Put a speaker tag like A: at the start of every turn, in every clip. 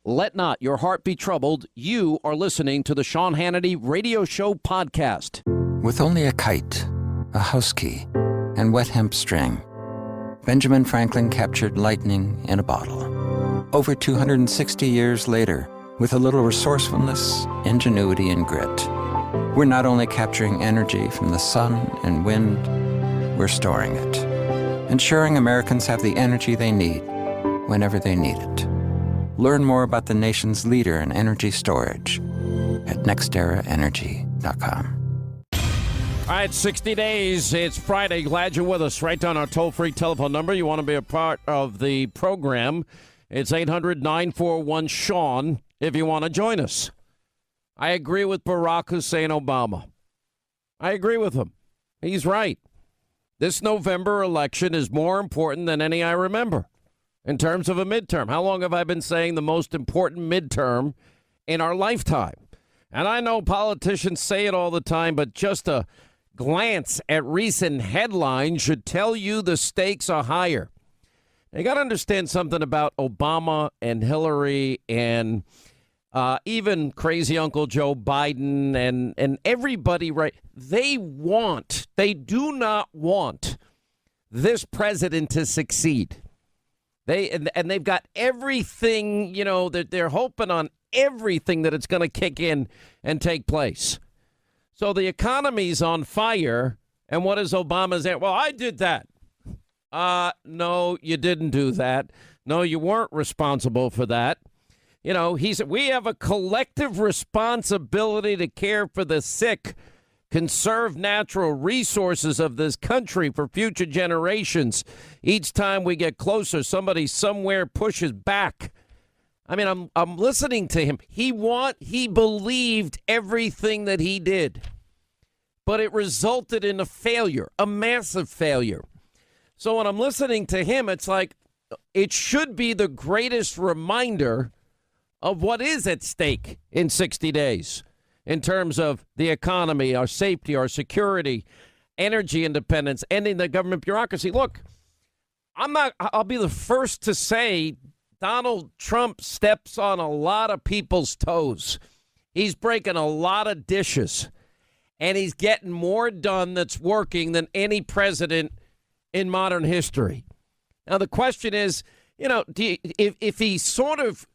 A: Let not your heart be troubled. You are listening to the Sean Hannity Radio Show podcast.
B: With only a kite, a house key, and wet hemp string, Benjamin Franklin captured lightning in a bottle. Over 260 years later, with a little resourcefulness, ingenuity, and grit, we're not only capturing energy from the sun and wind, we're storing it, ensuring Americans have the energy they need whenever they need it. Learn more about the nation's leader in energy storage at nexteraenergy.com.
A: All right, 60 days. It's Friday. Glad you're with us. Write down our toll-free telephone number. You want to be a part of the program. It's 800-941-SEAN if you want to join us. I agree with Barack Hussein Obama. I agree with him. He's right. This November election is more important than any I remember in terms of a midterm. How long have I been saying the most important midterm in our lifetime? And I know politicians say it all the time, but just a glance at recent headlines should tell you the stakes are higher. You got to understand something about Obama and Hillary and even crazy Uncle Joe Biden and everybody, right? They do not want this president to succeed. They've got everything, that they're hoping on everything that it's going to kick in and take place. So the economy's on fire. And what is Obama's answer? Well, I did that. No, you didn't do that. No, you weren't responsible for that. He said, we have a collective responsibility to care for the sick, conserve natural resources of this country for future generations. Each time we get closer, somebody somewhere pushes back. I mean, I'm listening to him. He believed everything that he did, but it resulted in a failure, a massive failure. So when I'm listening to him, it's like it should be the greatest reminder of what is at stake in 60 days in terms of the economy, our safety, our security, energy independence, ending the government bureaucracy. Look, I'll be the first to say Donald Trump steps on a lot of people's toes. He's breaking a lot of dishes, and he's getting more done that's working than any president in modern history. Now, the question is, if he sort of,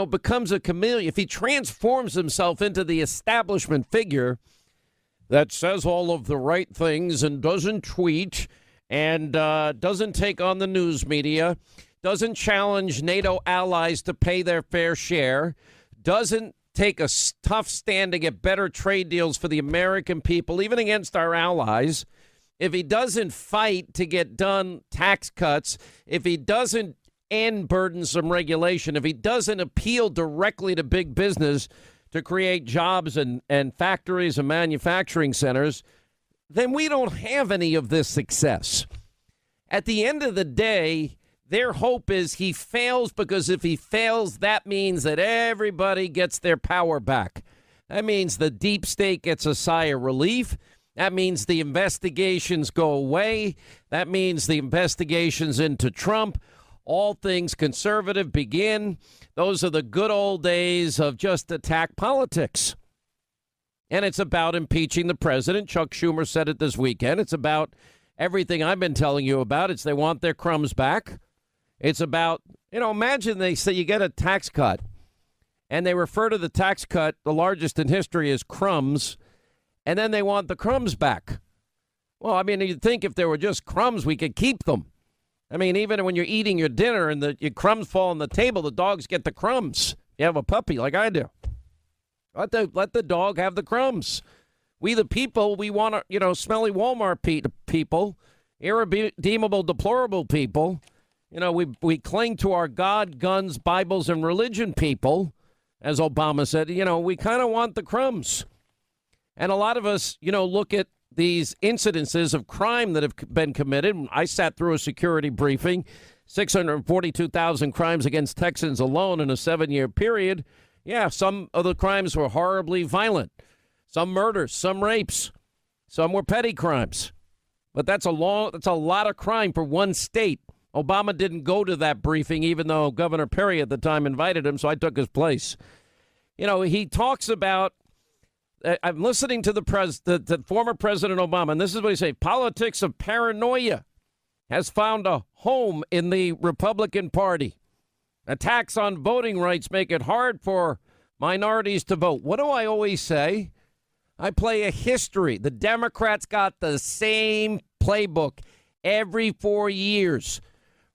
A: becomes a chameleon, if he transforms himself into the establishment figure that says all of the right things and doesn't tweet and doesn't take on the news media, doesn't challenge NATO allies to pay their fair share, doesn't take a tough stand to get better trade deals for the American people, even against our allies, if he doesn't fight to get done tax cuts, if he doesn't end burdensome regulation, if he doesn't appeal directly to big business to create jobs and factories and manufacturing centers, then we don't have any of this success. At the end of the day, their hope is he fails, because if he fails, that means that everybody gets their power back. That means the deep state gets a sigh of relief. That means the investigations go away. That means the investigations into Trump, all things conservative, begin. Those are the good old days of just attack politics. And it's about impeaching the president. Chuck Schumer said it this weekend. It's about everything I've been telling you about. It's they want their crumbs back. It's about, imagine they say you get a tax cut, and they refer to the tax cut, the largest in history, as crumbs, and then they want the crumbs back. Well, I mean, you'd think if there were just crumbs, we could keep them. I mean, even when you're eating your dinner and your crumbs fall on the table, the dogs get the crumbs. You have a puppy like I do. Let the dog have the crumbs. We the people, we want to, smelly Walmart people, irredeemable, deplorable people. We cling to our God, guns, Bibles, and religion people, as Obama said. We kind of want the crumbs. And a lot of us, look at these incidences of crime that have been committed. I sat through a security briefing, 642,000 crimes against Texans alone in a 7-year period. Yeah, some of the crimes were horribly violent. Some murders, some rapes, some were petty crimes. But that's a lot of crime for one state. Obama didn't go to that briefing, even though Governor Perry at the time invited him, so I took his place. You know, he talks about, I'm listening to the former President Obama, and this is what he said: politics of paranoia has found a home in the Republican Party. Attacks on voting rights make it hard for minorities to vote. What do I always say? I play a history. The Democrats got the same playbook every 4 years.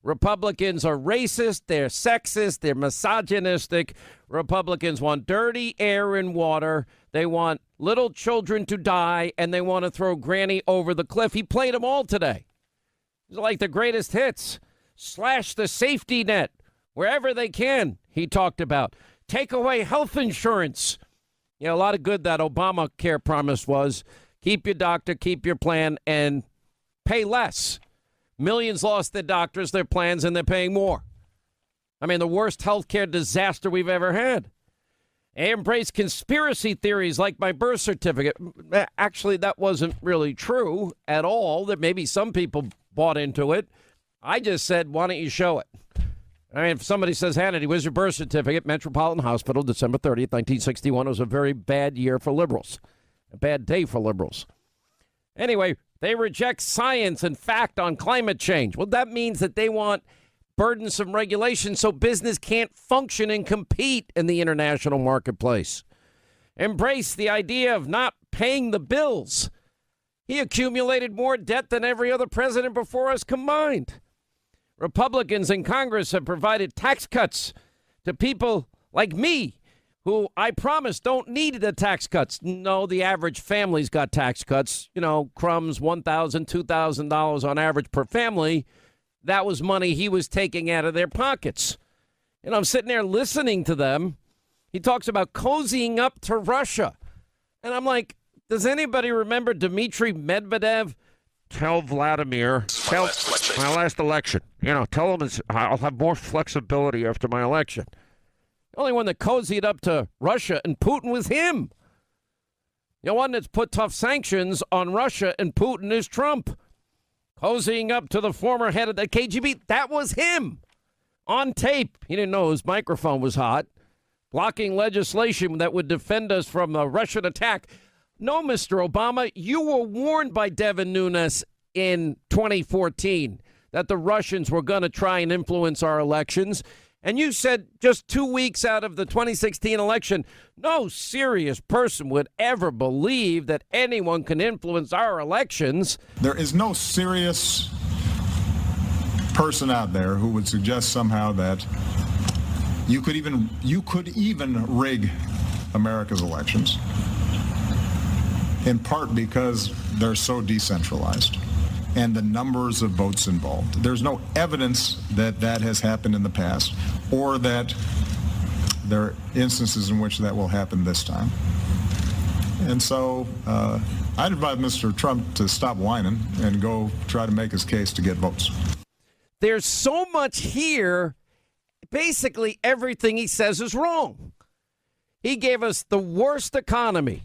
A: Republicans are racist, they're sexist, they're misogynistic. Republicans want dirty air and water. They want little children to die, and they want to throw Granny over the cliff. He played them all today. It's like the greatest hits. Slash the safety net wherever they can, he talked about. Take away health insurance. You know, a lot of good that Obamacare promise was. Keep your doctor, keep your plan, and pay less. Millions lost their doctors, their plans, and they're paying more. I mean, the worst healthcare disaster we've ever had. They embrace conspiracy theories like my birth certificate. Actually, that wasn't really true at all. That maybe some people bought into it. I just said, why don't you show it? I mean, if somebody says, Hannity, where's your birth certificate? Metropolitan Hospital, December 30th, 1961. It was a very bad year for liberals. A bad day for liberals. Anyway, they reject science and fact on climate change. Well, that means that they want burdensome regulation so business can't function and compete in the international marketplace. Embrace the idea of not paying the bills. He accumulated more debt than every other president before us combined. Republicans in Congress have provided tax cuts to people like me, who I promise don't need the tax cuts. No, the average family's got tax cuts. You know, crumbs, $1,000, $2,000 on average per family. That was money he was taking out of their pockets. And I'm sitting there listening to them. He talks about cozying up to Russia. And I'm like, does anybody remember Dmitry Medvedev? Tell Vladimir, my last election. You know, tell him I'll have more flexibility after my election. The only one that cozied up to Russia and Putin was him. The one that's put tough sanctions on Russia and Putin is Trump. Cozying up to the former head of the KGB, that was him. On tape. He didn't know his microphone was hot. Blocking legislation that would defend us from a Russian attack. No, Mr. Obama, you were warned by Devin Nunes in 2014 that the Russians were going to try and influence our elections. And you said just 2 weeks out of the 2016 election, no serious person would ever believe that anyone can influence our elections.
C: There is no serious person out there who would suggest somehow that you could even rig America's elections, in part because they're so decentralized and the numbers of votes involved. There's no evidence that that has happened in the past or that there are instances in which that will happen this time. And so I'd advise Mr. Trump to stop whining and go try to make his case to get votes.
A: There's so much here. Basically, everything he says is wrong. He gave us the worst economy.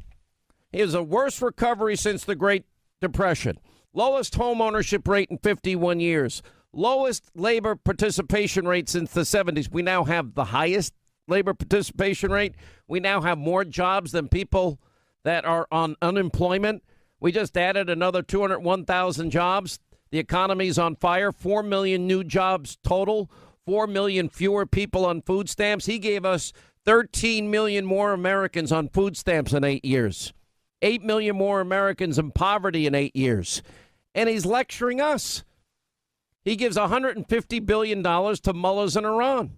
A: He has the worst recovery since the Great Depression. Lowest home ownership rate in 51 years. Lowest labor participation rate since the 70s. We now have the highest labor participation rate. We now have more jobs than people that are on unemployment. We just added another 201,000 jobs. The economy's on fire. 4 million new jobs total. 4 million fewer people on food stamps. He gave us 13 million more Americans on food stamps in 8 years. 8 million more Americans in poverty in 8 years. And he's lecturing us. He gives $150 billion to mullahs in Iran.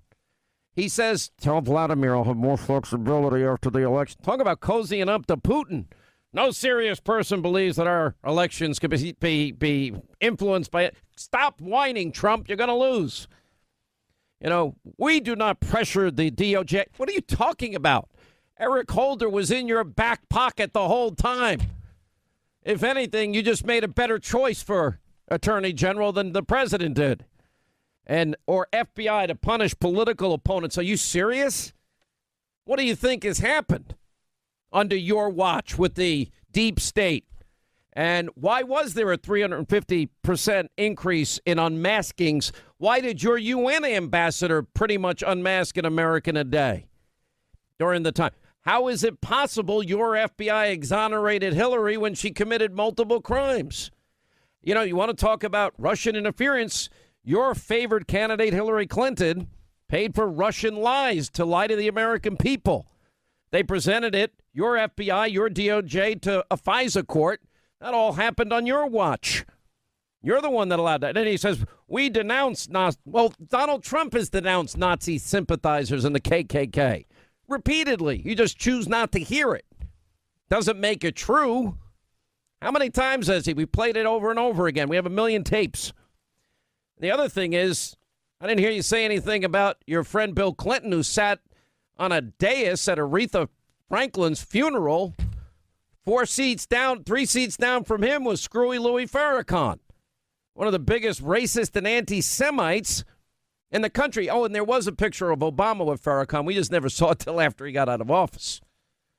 A: He says, tell Vladimir I'll have more flexibility after the election. Talk about cozying up to Putin. No serious person believes that our elections could be influenced by it. Stop whining, Trump. You're going to lose. You know, we do not pressure the DOJ. What are you talking about? Eric Holder was in your back pocket the whole time. If anything, you just made a better choice for Attorney General than the president did. Or FBI to punish political opponents. Are you serious? What do you think has happened under your watch with the deep state And why was there a 350% increase in unmaskings? Why did your UN ambassador pretty much unmask an American a day during the time? How is it possible your FBI exonerated Hillary when she committed multiple crimes? You know, you want to talk about Russian interference. Your favorite candidate, Hillary Clinton, paid for Russian lies to lie to the American people. They presented it, your FBI, your DOJ, to a FISA court. That all happened on your watch. You're the one that allowed that. And he says, we denounce Nazi. Well, Donald Trump has denounced Nazi sympathizers and the KKK repeatedly. You just choose not to hear it. Doesn't make it true. How many times has he? We played it over and over again. We have 1 million tapes. The other thing is, I didn't hear you say anything about your friend Bill Clinton, who sat on a dais at Aretha Franklin's funeral. 3 seats down from him was Screwy Louis Farrakhan, one of the biggest racist and anti-Semites in the country. Oh, and there was a picture of Obama with Farrakhan. We just never saw it till after he got out of office.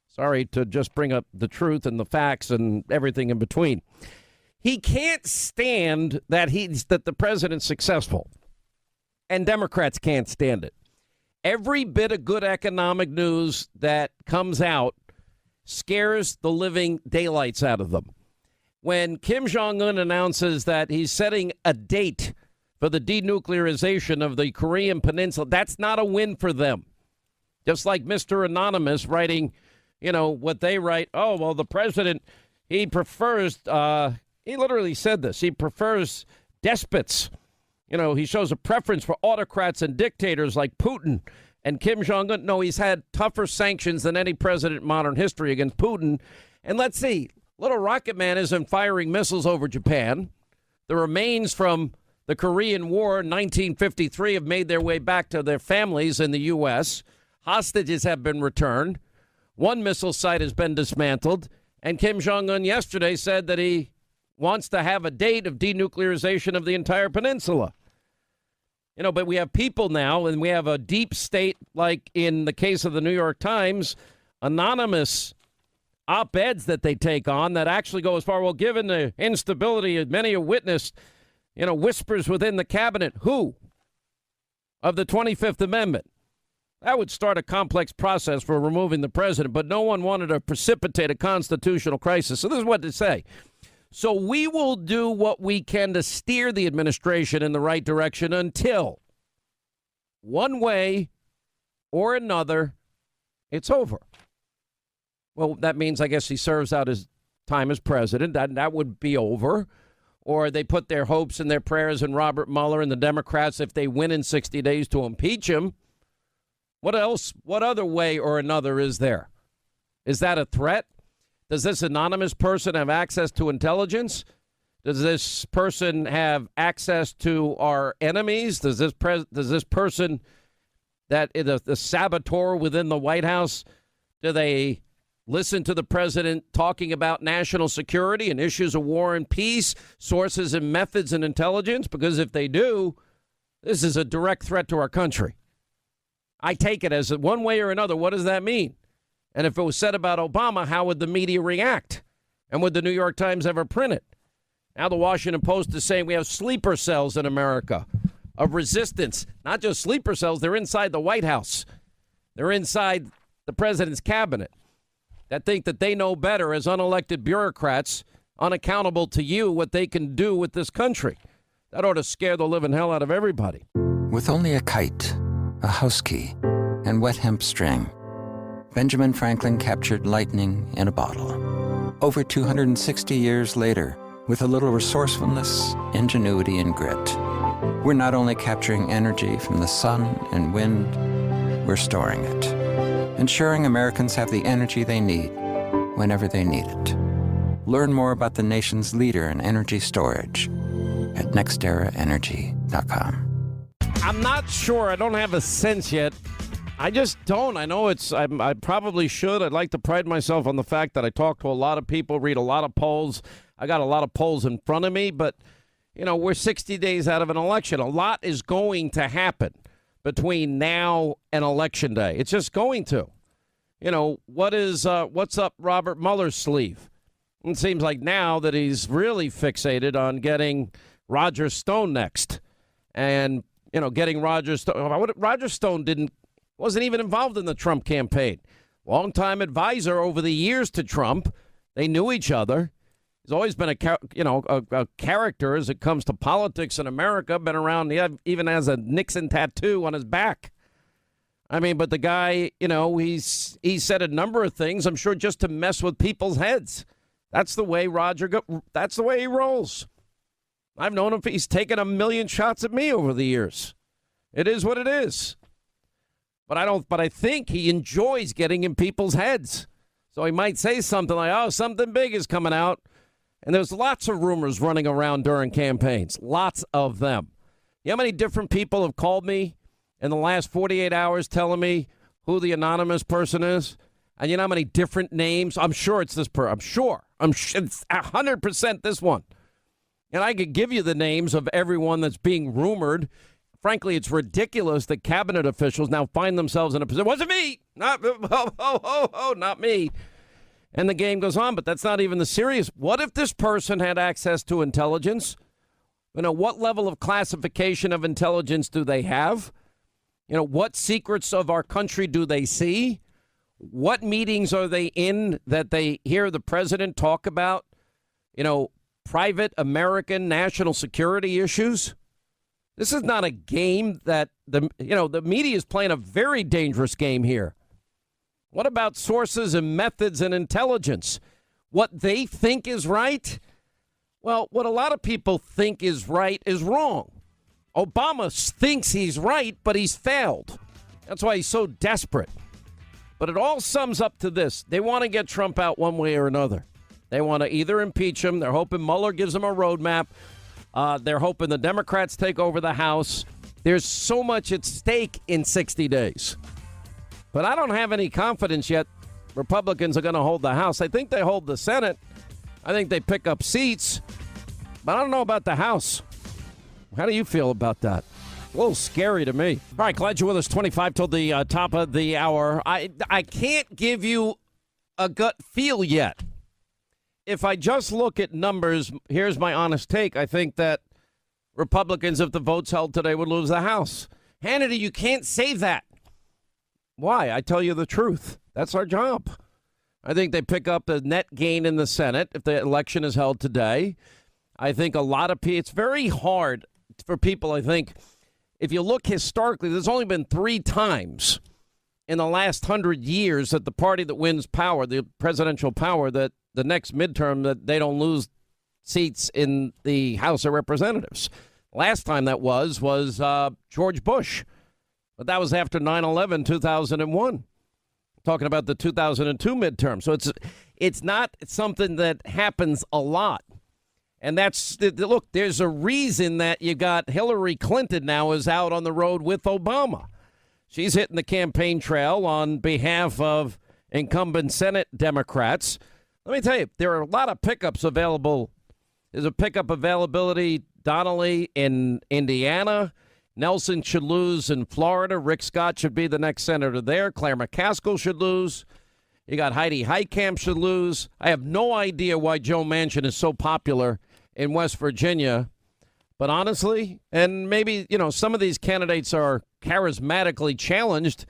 A: Sorry to just bring up the truth and the facts and everything in between. He can't stand that the president's successful, and Democrats can't stand it. Every bit of good economic news that comes out scares the living daylights out of them. When Kim Jong-un announces that he's setting a date for the denuclearization of the Korean Peninsula, that's not a win for them. Just like Mr. Anonymous writing, you know, what they write. Oh, well, the president, he prefers, he literally said this, he prefers despots. You know, he shows a preference for autocrats and dictators like Putin and Kim Jong-un. No, he's had tougher sanctions than any president in modern history against Putin. And let's see, little Rocket Man isn't firing missiles over Japan. The remains from the Korean War in 1953 have made their way back to their families in the U.S. Hostages have been returned. One missile site has been dismantled. And Kim Jong-un yesterday said that he wants to have a date of denuclearization of the entire peninsula. You know, but we have people now, and we have a deep state, like in the case of the New York Times, anonymous op-eds that they take on that actually go as far, well, given the instability many have witnessed, you know, whispers within the cabinet, who? Of the 25th Amendment. That would start a complex process for removing the president, but no one wanted to precipitate a constitutional crisis. So this is what they say. So we will do what we can to steer the administration in the right direction until, one way or another, it's over. Well, that means, I guess, he serves out his time as president. That would be over. Or they put their hopes and their prayers in Robert Mueller and the Democrats if they win in 60 days to impeach him. What else? What other way or another is there? Is that a threat? Does this anonymous person have access to intelligence? Does this person have access to our enemies? Does this person that is the saboteur within the White House, do they listen to the president talking about national security and issues of war and peace, sources and methods and intelligence? Because if they do, this is a direct threat to our country. I take it as one way or another. What does that mean? And if it was said about Obama, how would the media react? And would the New York Times ever print it? Now the Washington Post is saying we have sleeper cells in America of resistance. Not just sleeper cells, they're inside the White House. They're inside the president's cabinet that think that they know better as unelected bureaucrats, unaccountable to you, what they can do with this country. That ought to scare the living hell out of everybody.
B: With only a kite, a house key, and wet hemp string, Benjamin Franklin captured lightning in a bottle. Over 260 years later, with a little resourcefulness, ingenuity, and grit, we're not only capturing energy from the sun and wind, we're storing it, ensuring Americans have the energy they need whenever they need it. Learn more about the nation's leader in energy storage at nexteraenergy.com.
A: I'm not sure. I don't have a sense yet. I just don't. I know I probably should. I'd like to pride myself on the fact that I talk to a lot of people, read a lot of polls. I got a lot of polls in front of me, but, you know, we're 60 days out of an election. A lot is going to happen between now and Election Day. It's just going to. You know, what's up Robert Mueller's sleeve? It seems like now that he's really fixated on getting Roger Stone next. And, getting Roger Stone. Roger Stone wasn't even involved in the Trump campaign. Longtime advisor over the years to Trump. They knew each other. He's always been a character as it comes to politics in America. Been around, even has a Nixon tattoo on his back. I mean, but the guy, he said a number of things, I'm sure, just to mess with people's heads. That's the way that's the way he rolls. I've known him. He's taken a million shots at me over the years. It is what it is. But I think he enjoys getting in people's heads. So he might say something like, oh, something big is coming out. And there's lots of rumors running around during campaigns. Lots of them. You know how many different people have called me in the last 48 hours telling me who the anonymous person is? And you know how many different names? I'm sure it's this person. I'm sure it's 100% this one. And I could give you the names of everyone that's being rumored. Frankly, it's ridiculous that cabinet officials now find themselves in a position. It wasn't me. Not me. And the game goes on, but that's not even the serious. What if this person had access to intelligence? What level of classification of intelligence do they have? What secrets of our country do they see? What meetings are they in that they hear the president talk about, private American national security issues? This is not a game that the media is playing a very dangerous game here. What about sources and methods and intelligence? What they think is right? Well, what a lot of people think is right is wrong. Obama thinks he's right, but he's failed. That's why he's so desperate. But it all sums up to this. They want to get Trump out one way or another. They want to either impeach him. They're hoping Mueller gives them a roadmap. They're hoping the Democrats take over the House. There's so much at stake in 60 days. But I don't have any confidence yet Republicans are going to hold the House. I think they hold the Senate. I think they pick up seats. But I don't know about the House. How do you feel about that? A little scary to me. All right, glad you're with us. 25 till the top of the hour. I can't give you a gut feel yet. If I just look at numbers, here's my honest take. I think that Republicans, if the votes held today, would lose the House. Hannity, you can't say that. Why? I tell you the truth. That's our job. I think they pick up the net gain in the Senate if the election is held today. I think a lot of people, it's very hard for people, I think, if you look historically, there's only been 3 times in the last 100 years that the party that wins power, the presidential power, that the next midterm, that they don't lose seats in the House of Representatives. Last time that was George Bush. But that was after 9/11, 2001. Talking about the 2002 midterm. So it's not something that happens a lot. And look, there's a reason that you got Hillary Clinton now is out on the road with Obama. She's hitting the campaign trail on behalf of incumbent Senate Democrats. Let me tell you, there are a lot of pickups available. There's a pickup availability, Donnelly in Indiana. Nelson should lose in Florida. Rick Scott should be the next senator there. Claire McCaskill should lose. You got Heidi Heitkamp should lose. I have no idea why Joe Manchin is so popular in West Virginia. But honestly, and maybe, some of these candidates are charismatically challenged.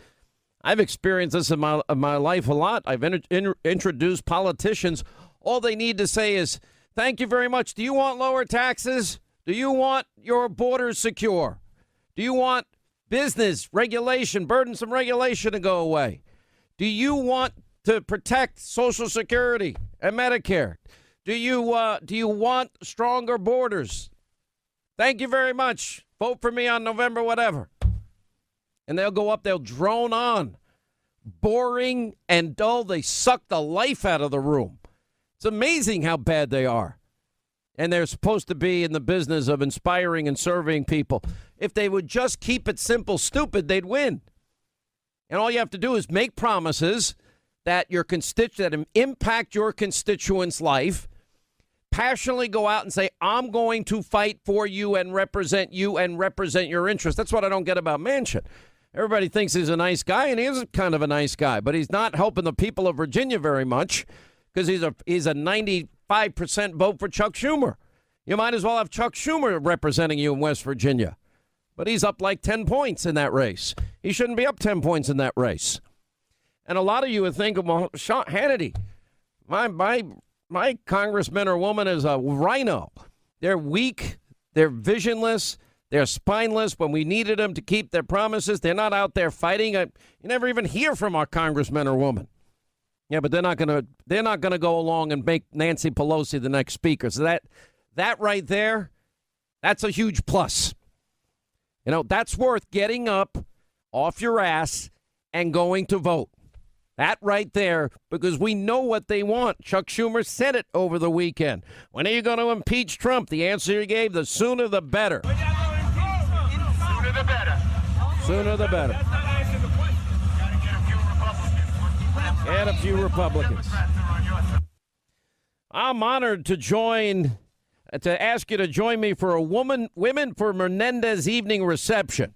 A: I've experienced this in my life a lot. I've introduced politicians. All they need to say is, thank you very much. Do you want lower taxes? Do you want your borders secure? Do you want business regulation, burdensome regulation to go away? Do you want to protect Social Security and Medicare? Do you want stronger borders? Thank you very much. Vote for me on November, whatever. And they'll go up, they'll drone on. Boring and dull. They suck the life out of the room. It's amazing how bad they are. And they're supposed to be in the business of inspiring and serving people. If they would just keep it simple, stupid, they'd win. And all you have to do is make promises that that impact your constituents' life. Passionately go out and say, I'm going to fight for you and represent your interests. That's what I don't get about Manchin. Everybody thinks he's a nice guy, and he is kind of a nice guy, but he's not helping the people of Virginia very much because he's a 90 5% vote for Chuck Schumer. You might as well have Chuck Schumer representing you in West Virginia. But he's up like 10 points in that race. He shouldn't be up 10 points in that race. And a lot of you would think, well, Sean Hannity, my congressman or woman is a rhino. They're weak. They're visionless. They're spineless. When we needed them to keep their promises, they're not out there fighting. You never even hear from our congressman or woman. Yeah, but they're not gonna go along and make Nancy Pelosi the next speaker. So that right there, that's a huge plus. You know, that's worth getting up off your ass and going to vote. That right there, because we know what they want. Chuck Schumer said it over the weekend. When are you going to impeach Trump? The answer he gave, the sooner the better.
D: Sooner the better.
A: Sooner the better.
D: That's not answering the question.
A: Get a few Republicans. I'm honored to ask you to join me for a Women for Menendez evening reception.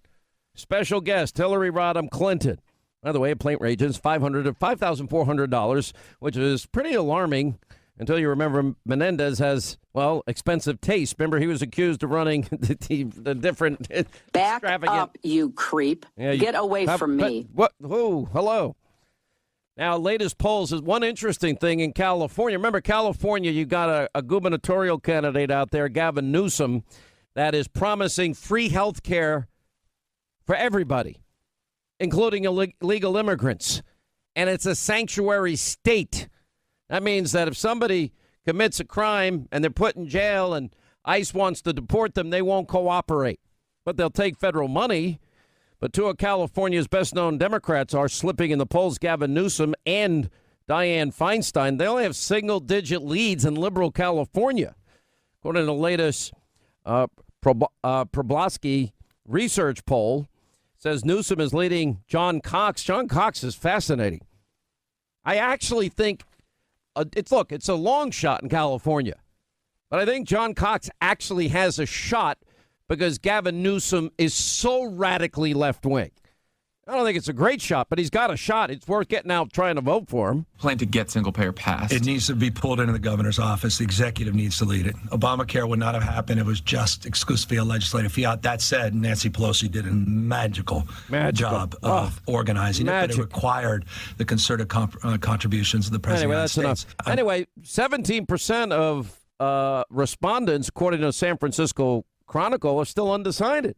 A: Special guest, Hillary Rodham Clinton. By the way, a plane ranges $500 to $5,400, which is pretty alarming until you remember Menendez has, well, expensive taste. Remember, he was accused of running the different
E: Back up, you creep.
A: Yeah,
E: Get away from me.
A: What? Who? Hello. Now, latest polls is one interesting thing in California. Remember, California, you got a gubernatorial candidate out there, Gavin Newsom, that is promising free health care for everybody, including illegal immigrants. And it's a sanctuary state. That means that if somebody commits a crime and they're put in jail and ICE wants to deport them, they won't cooperate. But they'll take federal money. But two of California's best-known Democrats are slipping in the polls, Gavin Newsom and Dianne Feinstein. They only have single-digit leads in liberal California. According to the latest Probosky research poll, says Newsom is leading John Cox. John Cox is fascinating. I actually think it's a long shot in California, but I think John Cox actually has a shot because Gavin Newsom is so radically left-wing. I don't think it's a great shot, but he's got a shot. It's worth getting out trying to vote for him.
F: Plan to get single-payer passed.
G: It needs to be pulled into the governor's office. The executive needs to lead it. Obamacare would not have happened. It was just exclusively a legislative fiat. That said, Nancy Pelosi did a magical job of organizing it, but it required the concerted contributions of the president of the United States.
A: Anyway, 17% of respondents, according to the San Francisco Chronicle, are still undecided.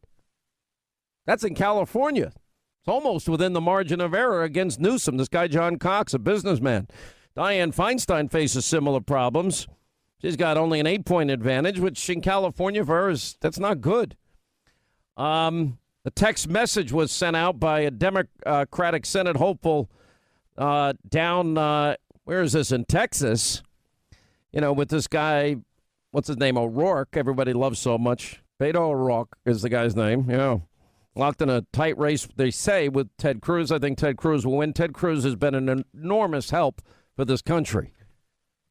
A: That's in California. It's almost within the margin of error against Newsom. This guy, John Cox, a businessman. Dianne Feinstein faces similar problems. She's got only an 8-point advantage, which in California for her that's not good. The text message was sent out by a Democratic Senate hopeful down, where is this, in Texas? You know, with this guy, what's his name, O'Rourke, everybody loves so much. Beto O'Rourke is the guy's name, yeah. Locked in a tight race, they say, with Ted Cruz. I think Ted Cruz will win. Ted Cruz has been an enormous help for this country.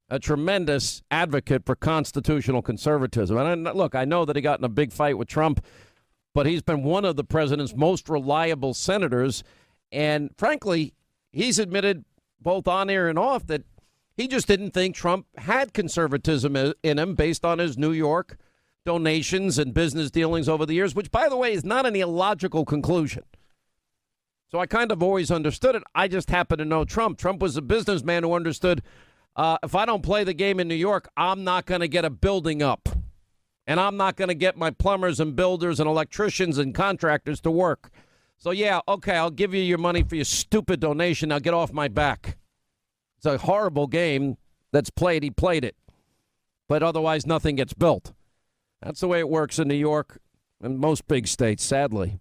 A: A tremendous advocate for constitutional conservatism. And look, I know that he got in a big fight with Trump, but he's been one of the president's most reliable senators. And frankly, he's admitted both on air and off that he just didn't think Trump had conservatism in him based on his New York donations and business dealings over the years, which, by the way, is not an illogical conclusion. So I kind of always understood it. I just happen to know Trump. Trump was a businessman who understood if I don't play the game in New York, I'm not going to get a building up. And I'm not going to get my plumbers and builders and electricians and contractors to work. So, yeah, okay, I'll give you your money for your stupid donation. Now get off my back. It's a horrible game that's played. He played it. But otherwise, nothing gets built. That's the way it works in New York and most big states, sadly.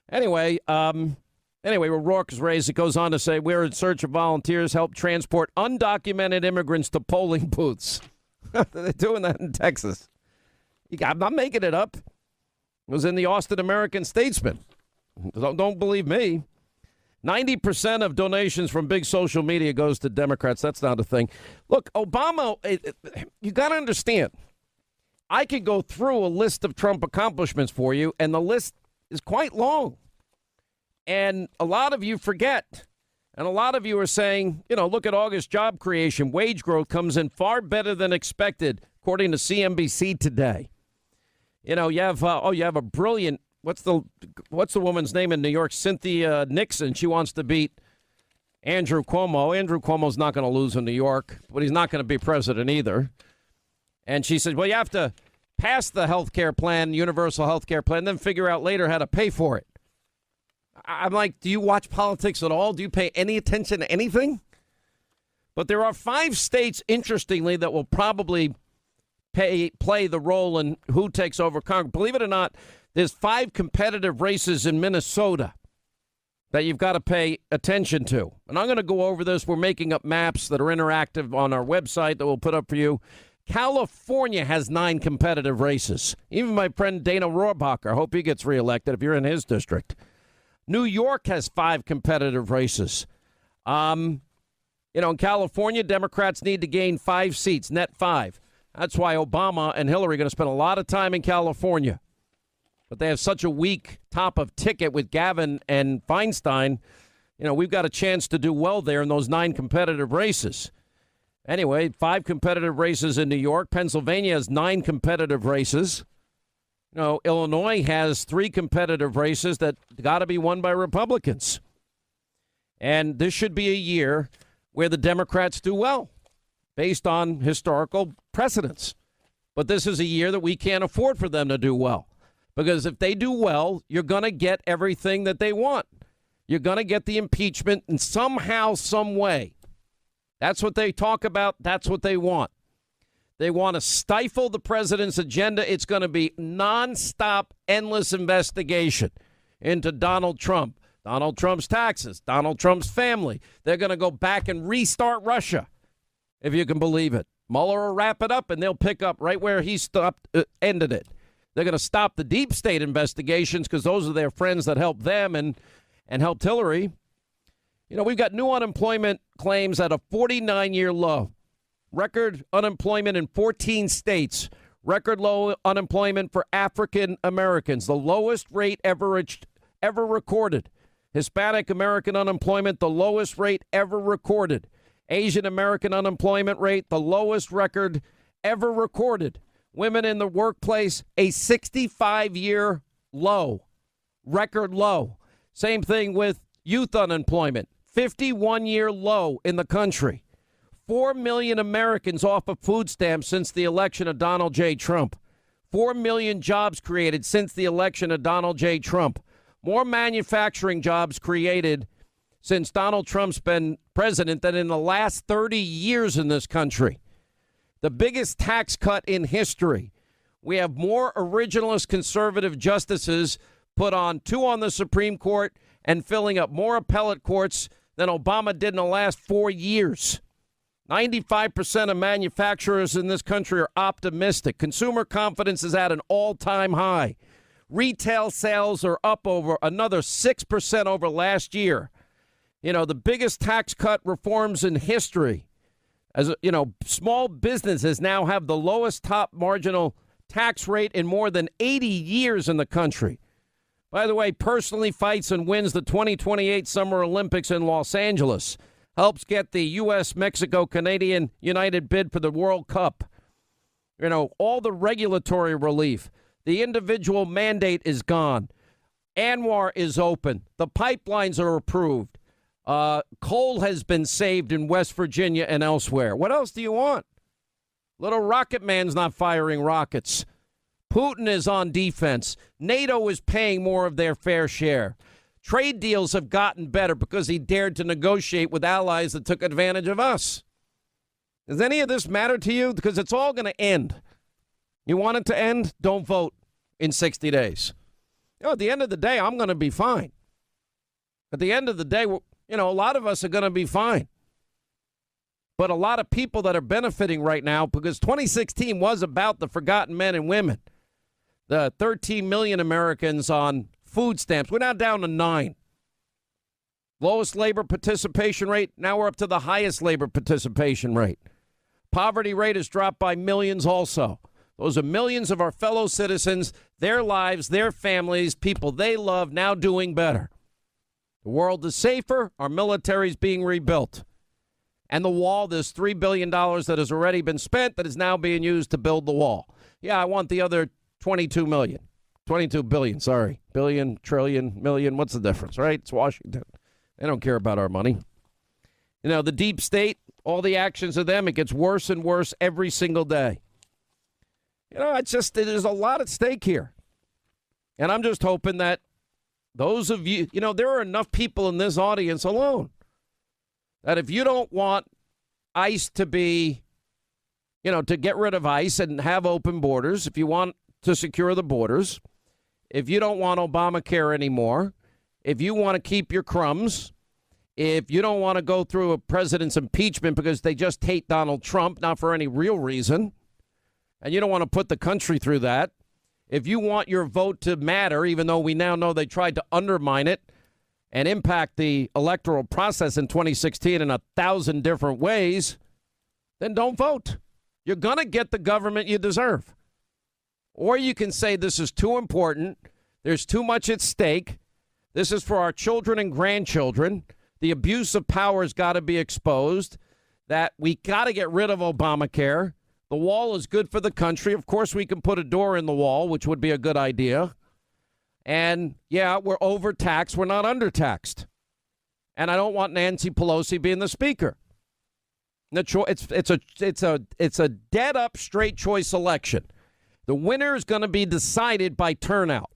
A: Anyway, O'Rourke is raised. It goes on to say, we're in search of volunteers, help transport undocumented immigrants to polling booths. They're doing that in Texas. I'm not making it up. It was in the Austin American-Statesman. Don't believe me. 90% of donations from big social media goes to Democrats. That's not a thing. Look, Obama, you got to understand. I could go through a list of Trump accomplishments for you, and the list is quite long. And a lot of you forget. And a lot of you are saying, look at August job creation. Wage growth comes in far better than expected, according to CNBC today. You have a brilliant, what's the woman's name in New York? Cynthia Nixon. She wants to beat Andrew Cuomo. Andrew Cuomo's not going to lose in New York, but he's not going to be president either. And she said, well, you have to pass the health care plan, universal health care plan, then figure out later how to pay for it. I'm like, do you watch politics at all? Do you pay any attention to anything? But there are 5 states, interestingly, that will probably play the role in who takes over Congress. Believe it or not, there's 5 competitive races in Minnesota that you've got to pay attention to. And I'm going to go over this. We're making up maps that are interactive on our website that we'll put up for you. California has 9 competitive races. Even my friend Dana Rohrabacher, I hope he gets reelected if you're in his district. New York has 5 competitive races. In California, Democrats need to gain 5 seats, net 5. That's why Obama and Hillary are going to spend a lot of time in California. But they have such a weak top of ticket with Gavin and Feinstein. We've got a chance to do well there in those 9 competitive races. Anyway, 5 competitive races in New York. Pennsylvania has 9 competitive races. Illinois has 3 competitive races that got to be won by Republicans. And this should be a year where the Democrats do well based on historical precedents. But this is a year that we can't afford for them to do well. Because if they do well, you're going to get everything that they want. You're going to get the impeachment in somehow, some way. That's what they talk about. That's what they want. They want to stifle the president's agenda. It's going to be nonstop, endless investigation into Donald Trump, Donald Trump's taxes, Donald Trump's family. They're going to go back and restart Russia, if you can believe it. Mueller will wrap it up, and they'll pick up right where he ended it. They're going to stop the deep state investigations because those are their friends that helped them and helped Hillary. We've got new unemployment claims at a 49-year low. Record unemployment in 14 states. Record low unemployment for African Americans. The lowest rate ever recorded. Hispanic American unemployment, the lowest rate ever recorded. Asian American unemployment rate, the lowest record ever recorded. Women in the workplace, a 65-year low. Record low. Same thing with youth unemployment. 51-year low in the country. 4 million Americans off of food stamps since the election of Donald J. Trump. 4 million jobs created since the election of Donald J. Trump. More manufacturing jobs created since Donald Trump's been president than in the last 30 years in this country. The biggest tax cut in history. We have more originalist conservative justices put on 2 on the Supreme Court and filling up more appellate courts than Obama did in the last 4 years. 95% of manufacturers in this country are optimistic. Consumer confidence is at an all-time high. Retail sales are up over another 6% over last year. The biggest tax cut reforms in history. Small businesses now have the lowest top marginal tax rate in more than 80 years in the country. By the way, personally fights and wins the 2028 Summer Olympics in Los Angeles. Helps get the U.S., Mexico, Canadian United bid for the World Cup. All the regulatory relief. The individual mandate is gone. ANWR is open. The pipelines are approved. Coal has been saved in West Virginia and elsewhere. What else do you want? Little Rocket Man's not firing rockets. Putin is on defense. NATO is paying more of their fair share. Trade deals have gotten better because he dared to negotiate with allies that took advantage of us. Does any of this matter to you? Because it's all going to end. You want it to end? Don't vote in 60 days. At the end of the day, I'm going to be fine. At the end of the day, a lot of us are going to be fine. But a lot of people that are benefiting right now, because 2016 was about the forgotten men and women. The 13 million Americans on food stamps. We're now down to 9. Lowest labor participation rate. Now we're up to the highest labor participation rate. Poverty rate has dropped by millions also. Those are millions of our fellow citizens, their lives, their families, people they love now doing better. The world is safer. Our military is being rebuilt. And the wall, there's $3 billion that has already been spent that is now being used to build the wall. Yeah, I want the other 22 billion, sorry. Billion, trillion, million, what's the difference, right? It's Washington. They don't care about our money. You know, the deep state, all the actions of them, it gets worse and worse every single day. You know, there's a lot at stake here. And I'm just hoping that those of you, there are enough people in this audience alone that if you don't want ICE to be, to get rid of ICE and have open borders, if you want to secure the borders, if you don't want Obamacare anymore, if you want to keep your crumbs, if you don't want to go through a president's impeachment because they just hate Donald Trump, not for any real reason, and you don't want to put the country through that, if you want your vote to matter, even though we now know they tried to undermine it and impact the electoral process in 2016 in 1,000 different ways, then don't vote. You're going to get the government you deserve. Or you can say this is too important. There's too much at stake. This is for our children and grandchildren. The abuse of power has got to be exposed. That we got to get rid of Obamacare. The wall is good for the country. Of course, we can put a door in the wall, which would be a good idea. And, yeah, we're overtaxed. We're not undertaxed. And I don't want Nancy Pelosi being the speaker. It's a dead-up straight choice election. The winner is going to be decided by turnout,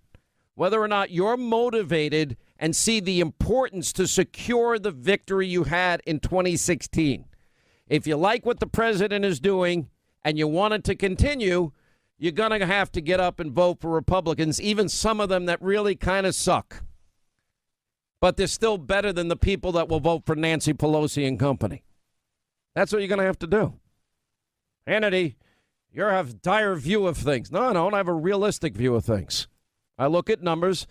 A: whether or not you're motivated and see the importance to secure the victory you had in 2016. If you like what the president is doing and you want it to continue, you're going to have to get up and vote for Republicans, even some of them that really kind of suck. But they're still better than the people that will vote for Nancy Pelosi and company. That's what you're going to have to do. Hannity, you have a dire view of things. No, I don't. I have a realistic view of things. I look at numbers,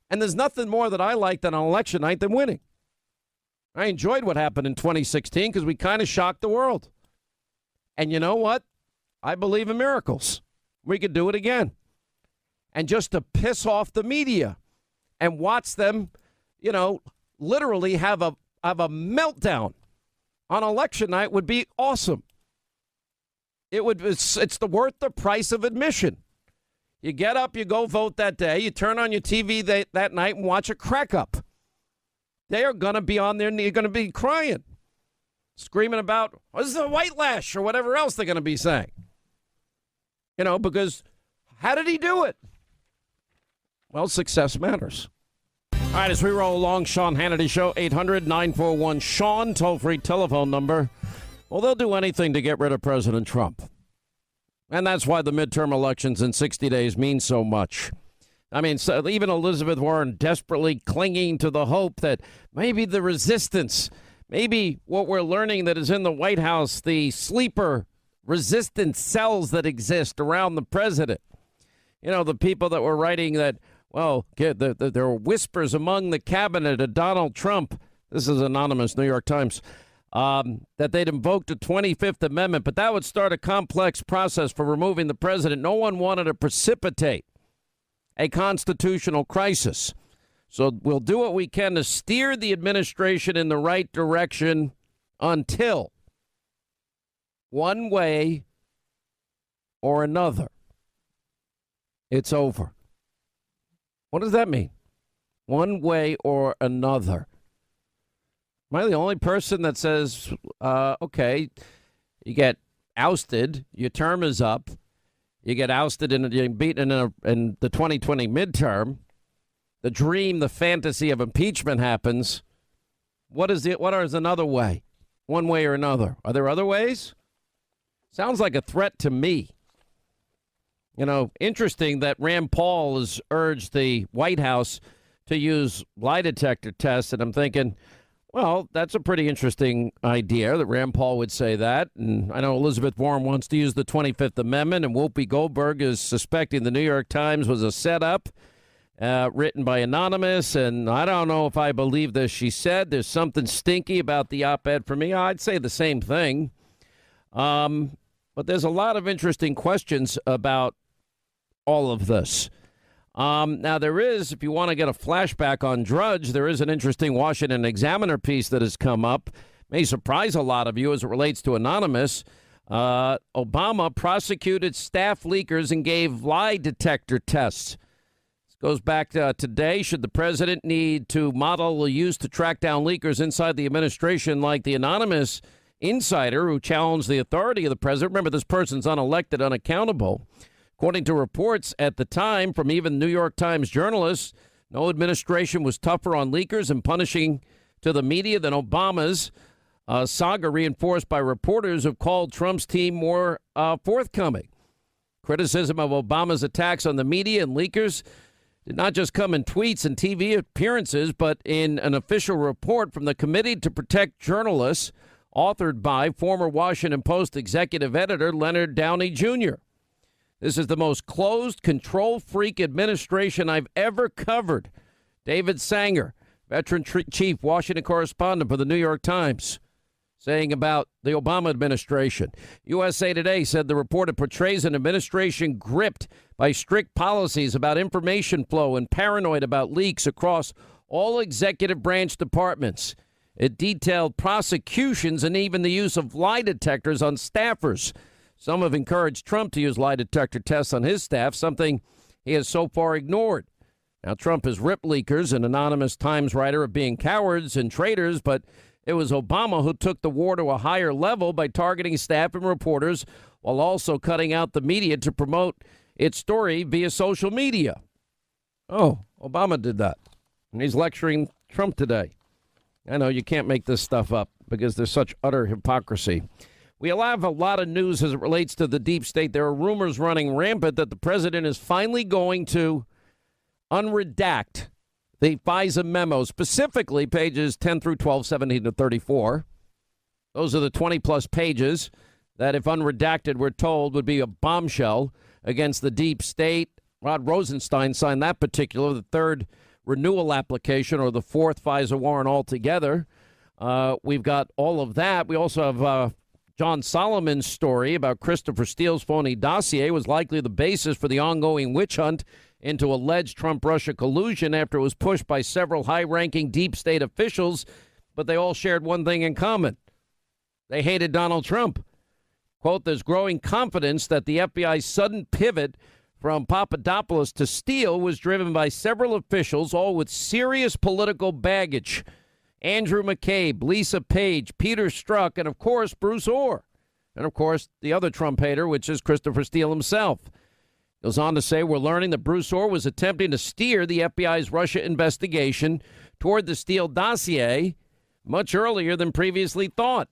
A: and there's nothing more that I like than on election night than winning. I enjoyed what happened in 2016 because we kind of shocked the world. And you know what? I believe in miracles. We could do it again. And just to piss off the media and watch them, literally have a meltdown on election night would be awesome. It's worth the price of admission. You get up, you go vote that day, you turn on your TV that night and watch a crack up. They are going to be on their knee, you're going to be crying, screaming about, this is a white lash or whatever else they're going to be saying. Because how did he do it? Well, success matters. All right, as we roll along, Sean Hannity Show, 800-941-SEAN, toll-free telephone number. Well, they'll do anything to get rid of President Trump. And that's why the midterm elections in 60 days mean so much. I mean, so even Elizabeth Warren desperately clinging to the hope that maybe the resistance, maybe what we're learning that is in the White House, the sleeper resistance cells that exist around the president. The people that were writing that, well, there were whispers among the cabinet of Donald Trump. This is anonymous, New York Times. That they'd invoked the 25th Amendment, but that would start a complex process for removing the president. No one wanted to precipitate a constitutional crisis. So we'll do what we can to steer the administration in the right direction until one way or another, it's over. What does that mean? One way or another. Am I the only person that says, okay, you get ousted, your term is up, you get ousted and you're beaten in the 2020 midterm, the dream, the fantasy of impeachment happens. What is another way? One way or another. Are there other ways? Sounds like a threat to me. Interesting that Rand Paul has urged the White House to use lie detector tests, and I'm thinking, well, that's a pretty interesting idea that Rand Paul would say that. And I know Elizabeth Warren wants to use the 25th Amendment, and Whoopi Goldberg is suspecting the New York Times was a setup written by Anonymous. And I don't know if I believe this. She said there's something stinky about the op-ed for me. I'd say the same thing. But there's a lot of interesting questions about all of this. Now, there is, if you want to get a flashback on Drudge, there is an interesting Washington Examiner piece that has come up. May surprise a lot of you as it relates to Anonymous. Obama prosecuted staff leakers and gave lie detector tests. This goes back to today. Should the president need to model the use to track down leakers inside the administration like the Anonymous insider who challenged the authority of the president? Remember, this person's unelected, unaccountable. According to reports at the time from even New York Times journalists, no administration was tougher on leakers and punishing to the media than Obama's. Saga reinforced by reporters who've called Trump's team more forthcoming. Criticism of Obama's attacks on the media and leakers did not just come in tweets and TV appearances, but in an official report from the Committee to Protect Journalists, authored by former Washington Post executive editor Leonard Downey Jr. This is the most closed, control-freak administration I've ever covered. David Sanger, veteran chief Washington correspondent for the New York Times, saying about the Obama administration. USA Today said the report portrays an administration gripped by strict policies about information flow and paranoid about leaks across all executive branch departments. It detailed prosecutions and even the use of lie detectors on staffers. Some have encouraged Trump to use lie detector tests on his staff, something he has so far ignored. Now, Trump has ripped leakers, an anonymous Times writer, of being cowards and traitors, but it was Obama who took the war to a higher level by targeting staff and reporters while also cutting out the media to promote its story via social media. Oh, Obama did that. And he's lecturing Trump today. I know you can't make this stuff up because there's such utter hypocrisy. We have a lot of news as it relates to the deep state. There are rumors running rampant that the president is finally going to unredact the FISA memo, specifically pages 10 through 12, 17 to 34. Those are the 20-plus pages that, if unredacted, we're told would be a bombshell against the deep state. Rod Rosenstein signed that particular, the third renewal application, or the fourth FISA warrant altogether. We've got all of that. We also have John Solomon's story about Christopher Steele's phony dossier was likely the basis for the ongoing witch hunt into alleged Trump-Russia collusion after it was pushed by several high-ranking deep state officials, but they all shared one thing in common. They hated Donald Trump. Quote, there's growing confidence that the FBI's sudden pivot from Papadopoulos to Steele was driven by several officials, all with serious political baggage. Andrew McCabe, Lisa Page, Peter Strzok, and, of course, Bruce Orr. And, of course, the other Trump hater, which is Christopher Steele himself. Goes on to say, we're learning that Bruce Orr was attempting to steer the FBI's Russia investigation toward the Steele dossier much earlier than previously thought.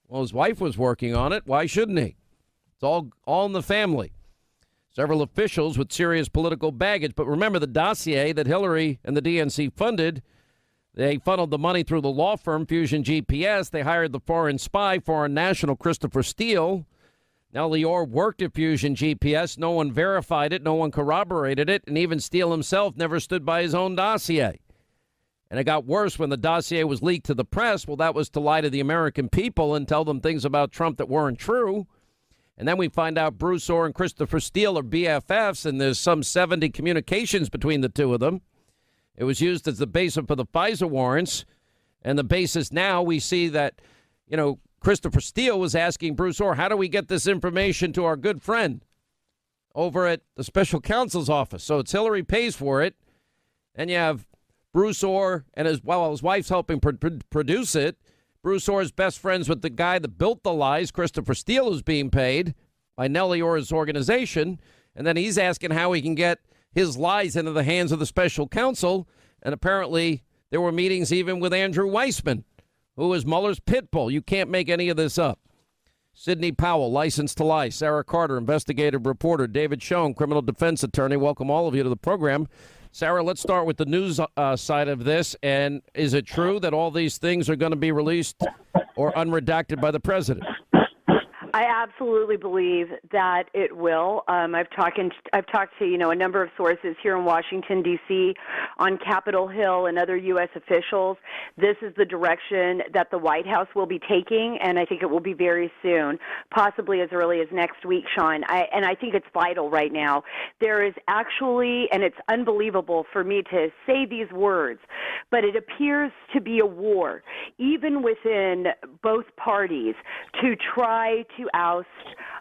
A: Well, his wife was working on it. Why shouldn't he? It's all in the family. Several officials with serious political baggage. But remember, the dossier that Hillary and the DNC funded, they funneled the money through the law firm Fusion GPS. They hired the foreign spy, foreign national Christopher Steele. Now, Orr worked at Fusion GPS. No one verified it. No one corroborated it. And even Steele himself never stood by his own dossier. And it got worse when the dossier was leaked to the press. Well, that was to lie to the American people and tell them things about Trump that weren't true. And then we find out Bruce Orr and Christopher Steele are BFFs, and there's some 70 communications between the two of them. It was used as the basis for the FISA warrants. And the basis now, we see that, Christopher Steele was asking Bruce Orr, how do we get this information to our good friend over at the special counsel's office? So it's Hillary pays for it, and you have Bruce Orr, and his wife's helping produce it. Bruce Orr's best friends with the guy that built the lies, Christopher Steele, who's being paid by Nellie Orr's organization, and then he's asking how he can get his lies into the hands of the special counsel, and apparently there were meetings even with Andrew Weissman, who is Mueller's pit bull. You can't make any of this up. Sidney Powell, licensed to lie. Sarah Carter, investigative reporter. David Schoen, criminal defense attorney. Welcome all of you to the program. Sarah, let's start with the news side of this. And is it true that all these things are going to be released or unredacted by the president?
H: I absolutely believe that it will. I've talked to a number of sources here in Washington D.C. on Capitol Hill and other U.S. officials. This is the direction that the White House will be taking, and I think it will be very soon, possibly as early as next week, Sean. And I think it's vital right now. There is actually, and it's unbelievable for me to say these words, but it appears to be a war, even within both parties, to try to oust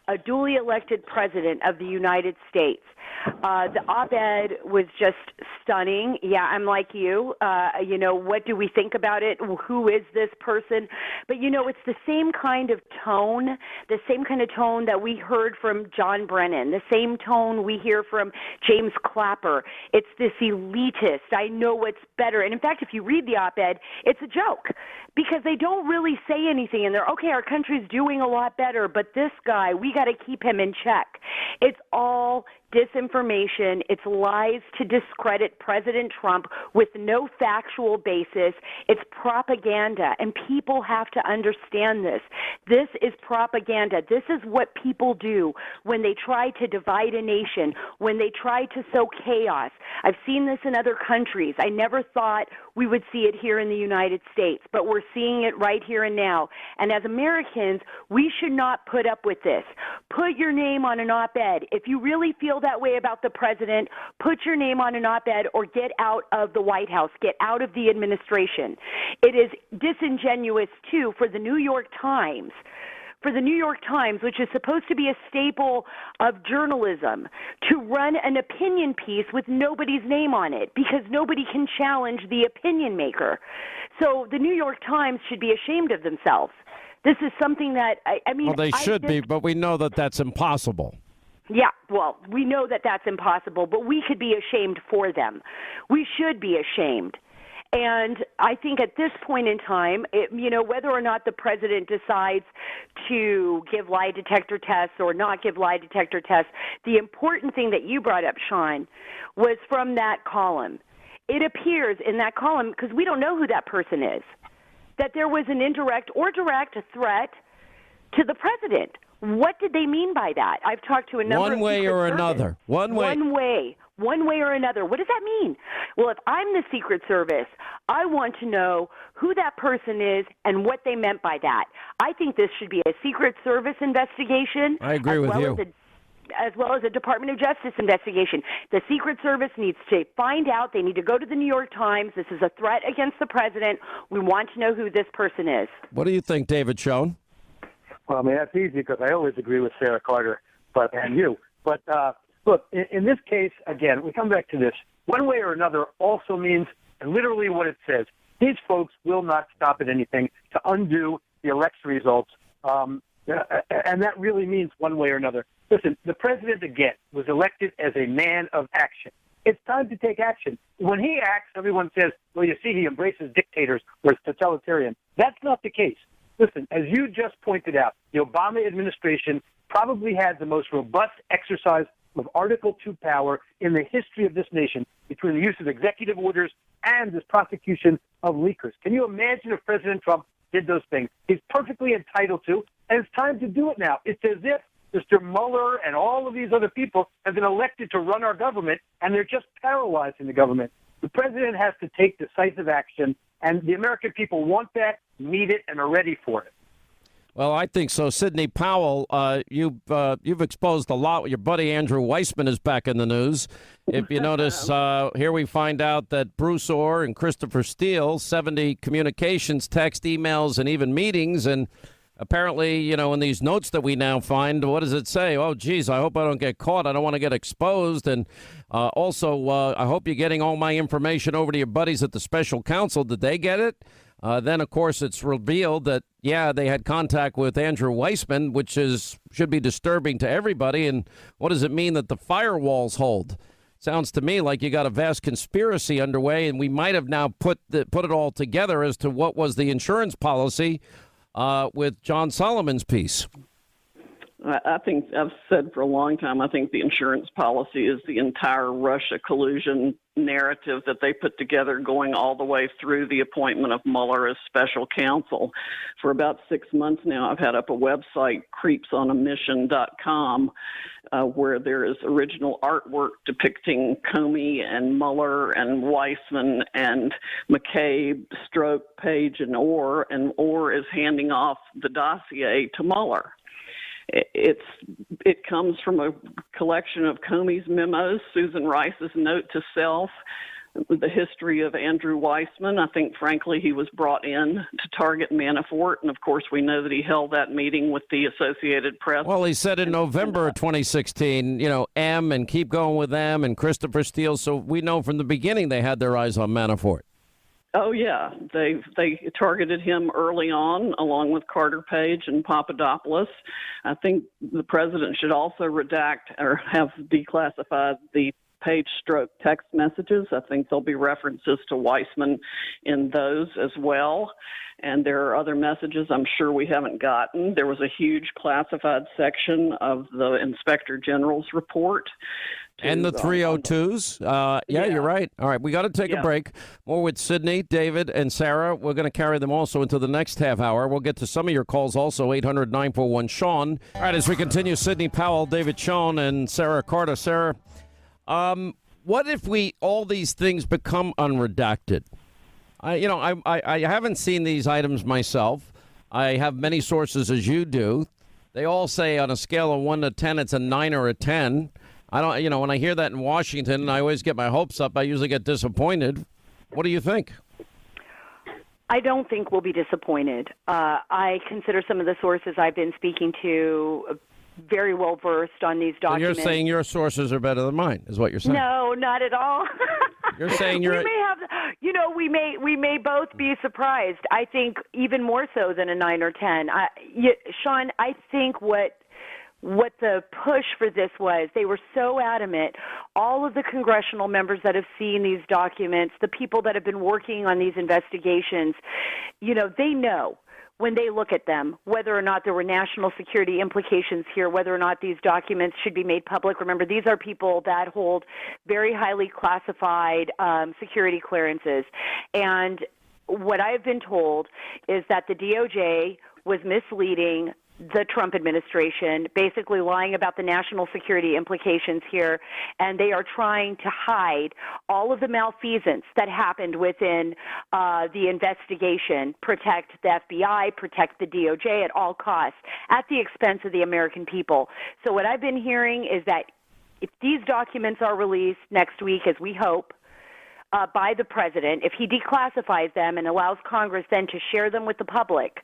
H: a duly elected president of the United States. The op-ed was just stunning. Yeah, I'm like you. What do we think about it? Who is this person? But, it's the same kind of tone, that we heard from John Brennan, the same tone we hear from James Clapper. It's this elitist, I know what's better. And in fact, if you read the op-ed, it's a joke because they don't really say anything. And they're, okay, our country's doing a lot better, but this guy, we got to keep him in check. It's all disinformation. It's lies to discredit President Trump with no factual basis. It's propaganda, and people have to understand this. This is propaganda. This is what people do when they try to divide a nation, when they try to sow chaos. I've seen this in other countries. I never thought we would see it here in the United States, but we're seeing it right here and now. And as Americans, we should not put up with this. Put your name on an op-ed. If you really feel that way about the president, put your name on an op-ed or get out of the White House, get out of the administration. It is disingenuous, too, for the New York Times, which is supposed to be a staple of journalism, to run an opinion piece with nobody's name on it because nobody can challenge the opinion maker. So the New York Times should be ashamed of themselves. This is something that,
A: Well, they should be, but we know that that's impossible.
H: Yeah, well, we know that that's impossible, but we could be ashamed for them. We should be ashamed. And I think at this point in time, whether or not the president decides to give lie detector tests or not give lie detector tests, the important thing that you brought up, Sean, was from that column. It appears in that column, because we don't know who that person is, that there was an indirect or direct threat to the president. What did they mean by that? I've talked to a number of
A: One way or another. One way or another. What does that mean? Well, if I'm the Secret Service, I want to know who that person is and what they meant by that. I think this should be a Secret Service investigation. I agree with you.
H: As well as a Department of Justice investigation. The Secret Service needs to find out. They need to go to the New York Times. This is a threat against the president. We want to know who this person is.
A: What do you think, David Schoen?
I: Well, that's easy because I always agree with Sarah Carter and you. But look, in this case, again, we come back to this. One way or another also means literally what it says. These folks will not stop at anything to undo the election results. And that really means one way or another. Listen, the president, again, was elected as a man of action. It's time to take action. When he acts, everyone says, well, you see, he embraces dictators or is totalitarian. That's not the case. Listen, as you just pointed out, the Obama administration probably had the most robust exercise of Article II power in the history of this nation between the use of executive orders and this prosecution of leakers. Can you imagine if President Trump did those things? He's perfectly entitled to, and it's time to do it now. It's as if Mr. Mueller and all of these other people have been elected to run our government, and they're just paralyzing the government. The president has to take decisive action, and the American people want that, need it, and are ready for it.
A: Well, I think so. Sidney Powell, you've exposed a lot. Your buddy Andrew Weissman is back in the news. If you notice, here we find out that Bruce Orr and Christopher Steele, 70 communications, text, emails, and even meetings. And apparently, in these notes that we now find, what does it say? Oh, geez, I hope I don't get caught. I don't want to get exposed. And also, I hope you're getting all my information over to your buddies at the special counsel. Did they get it? Then, of course, it's revealed that, they had contact with Andrew Weissman, which should be disturbing to everybody. And what does it mean that the firewalls hold? Sounds to me like you got a vast conspiracy underway, and we might have now put it all together as to what was the insurance policy with John Solomon's piece.
J: I think I've said for a long time, I think the insurance policy is the entire Russia collusion narrative that they put together going all the way through the appointment of Mueller as special counsel. For about 6 months now, I've had up a website, creepsonamission.com, where there is original artwork depicting Comey and Mueller and Weissman and McCabe, Stroke, Page, and Orr is handing off the dossier to Mueller. It comes from a collection of Comey's memos, Susan Rice's note to self, the history of Andrew Weissman. I think, frankly, he was brought in to target Manafort, and of course, we know that he held that meeting with the Associated Press.
A: Well, he said in November of 2016, M and keep going with M and Christopher Steele. So we know from the beginning they had their eyes on Manafort.
J: Oh, yeah. They targeted him early on, along with Carter Page and Papadopoulos. I think the president should also redact or have declassified the Page Stroke text messages. I think there'll be references to Weissman in those as well. And there are other messages I'm sure we haven't gotten. There was a huge classified section of the Inspector General's report.
A: And the 302s. Yeah, you're right. All right, we got to take a break. More with Sydney, David, and Sarah. We're going to carry them also into the next half hour. We'll get to some of your calls also, 800-941-SEAN. All right, as we continue, Sidney Powell, David Schoen, and Sarah Carter. Sarah, what if all these things become unredacted? I haven't seen these items myself. I have many sources as you do. They all say on a scale of 1 to 10, it's a 9 or a 10. I don't, when I hear that in Washington, and I always get my hopes up, I usually get disappointed. What do you think?
H: I don't think we'll be disappointed. I consider some of the sources I've been speaking to very well versed on these documents.
A: So you're saying your sources are better than mine, is what you're saying?
H: No, not at all.
A: You're saying
H: we may have, we may both be surprised. I think even more so than a 9 or 10. Sean, I think what the push for this was, they were so adamant. All of the congressional members that have seen these documents, the people that have been working on these investigations, they know when they look at them, whether or not there were national security implications here, whether or not these documents should be made public. Remember, these are people that hold very highly classified security clearances. And what I've been told is that the DOJ was misleading the Trump administration, basically lying about the national security implications here, and they are trying to hide all of the malfeasance that happened within the investigation, protect the FBI, protect the DOJ at all costs, at the expense of the American people. So what I've been hearing is that if these documents are released next week, as we hope, by the president, if he declassifies them and allows Congress then to share them with the public,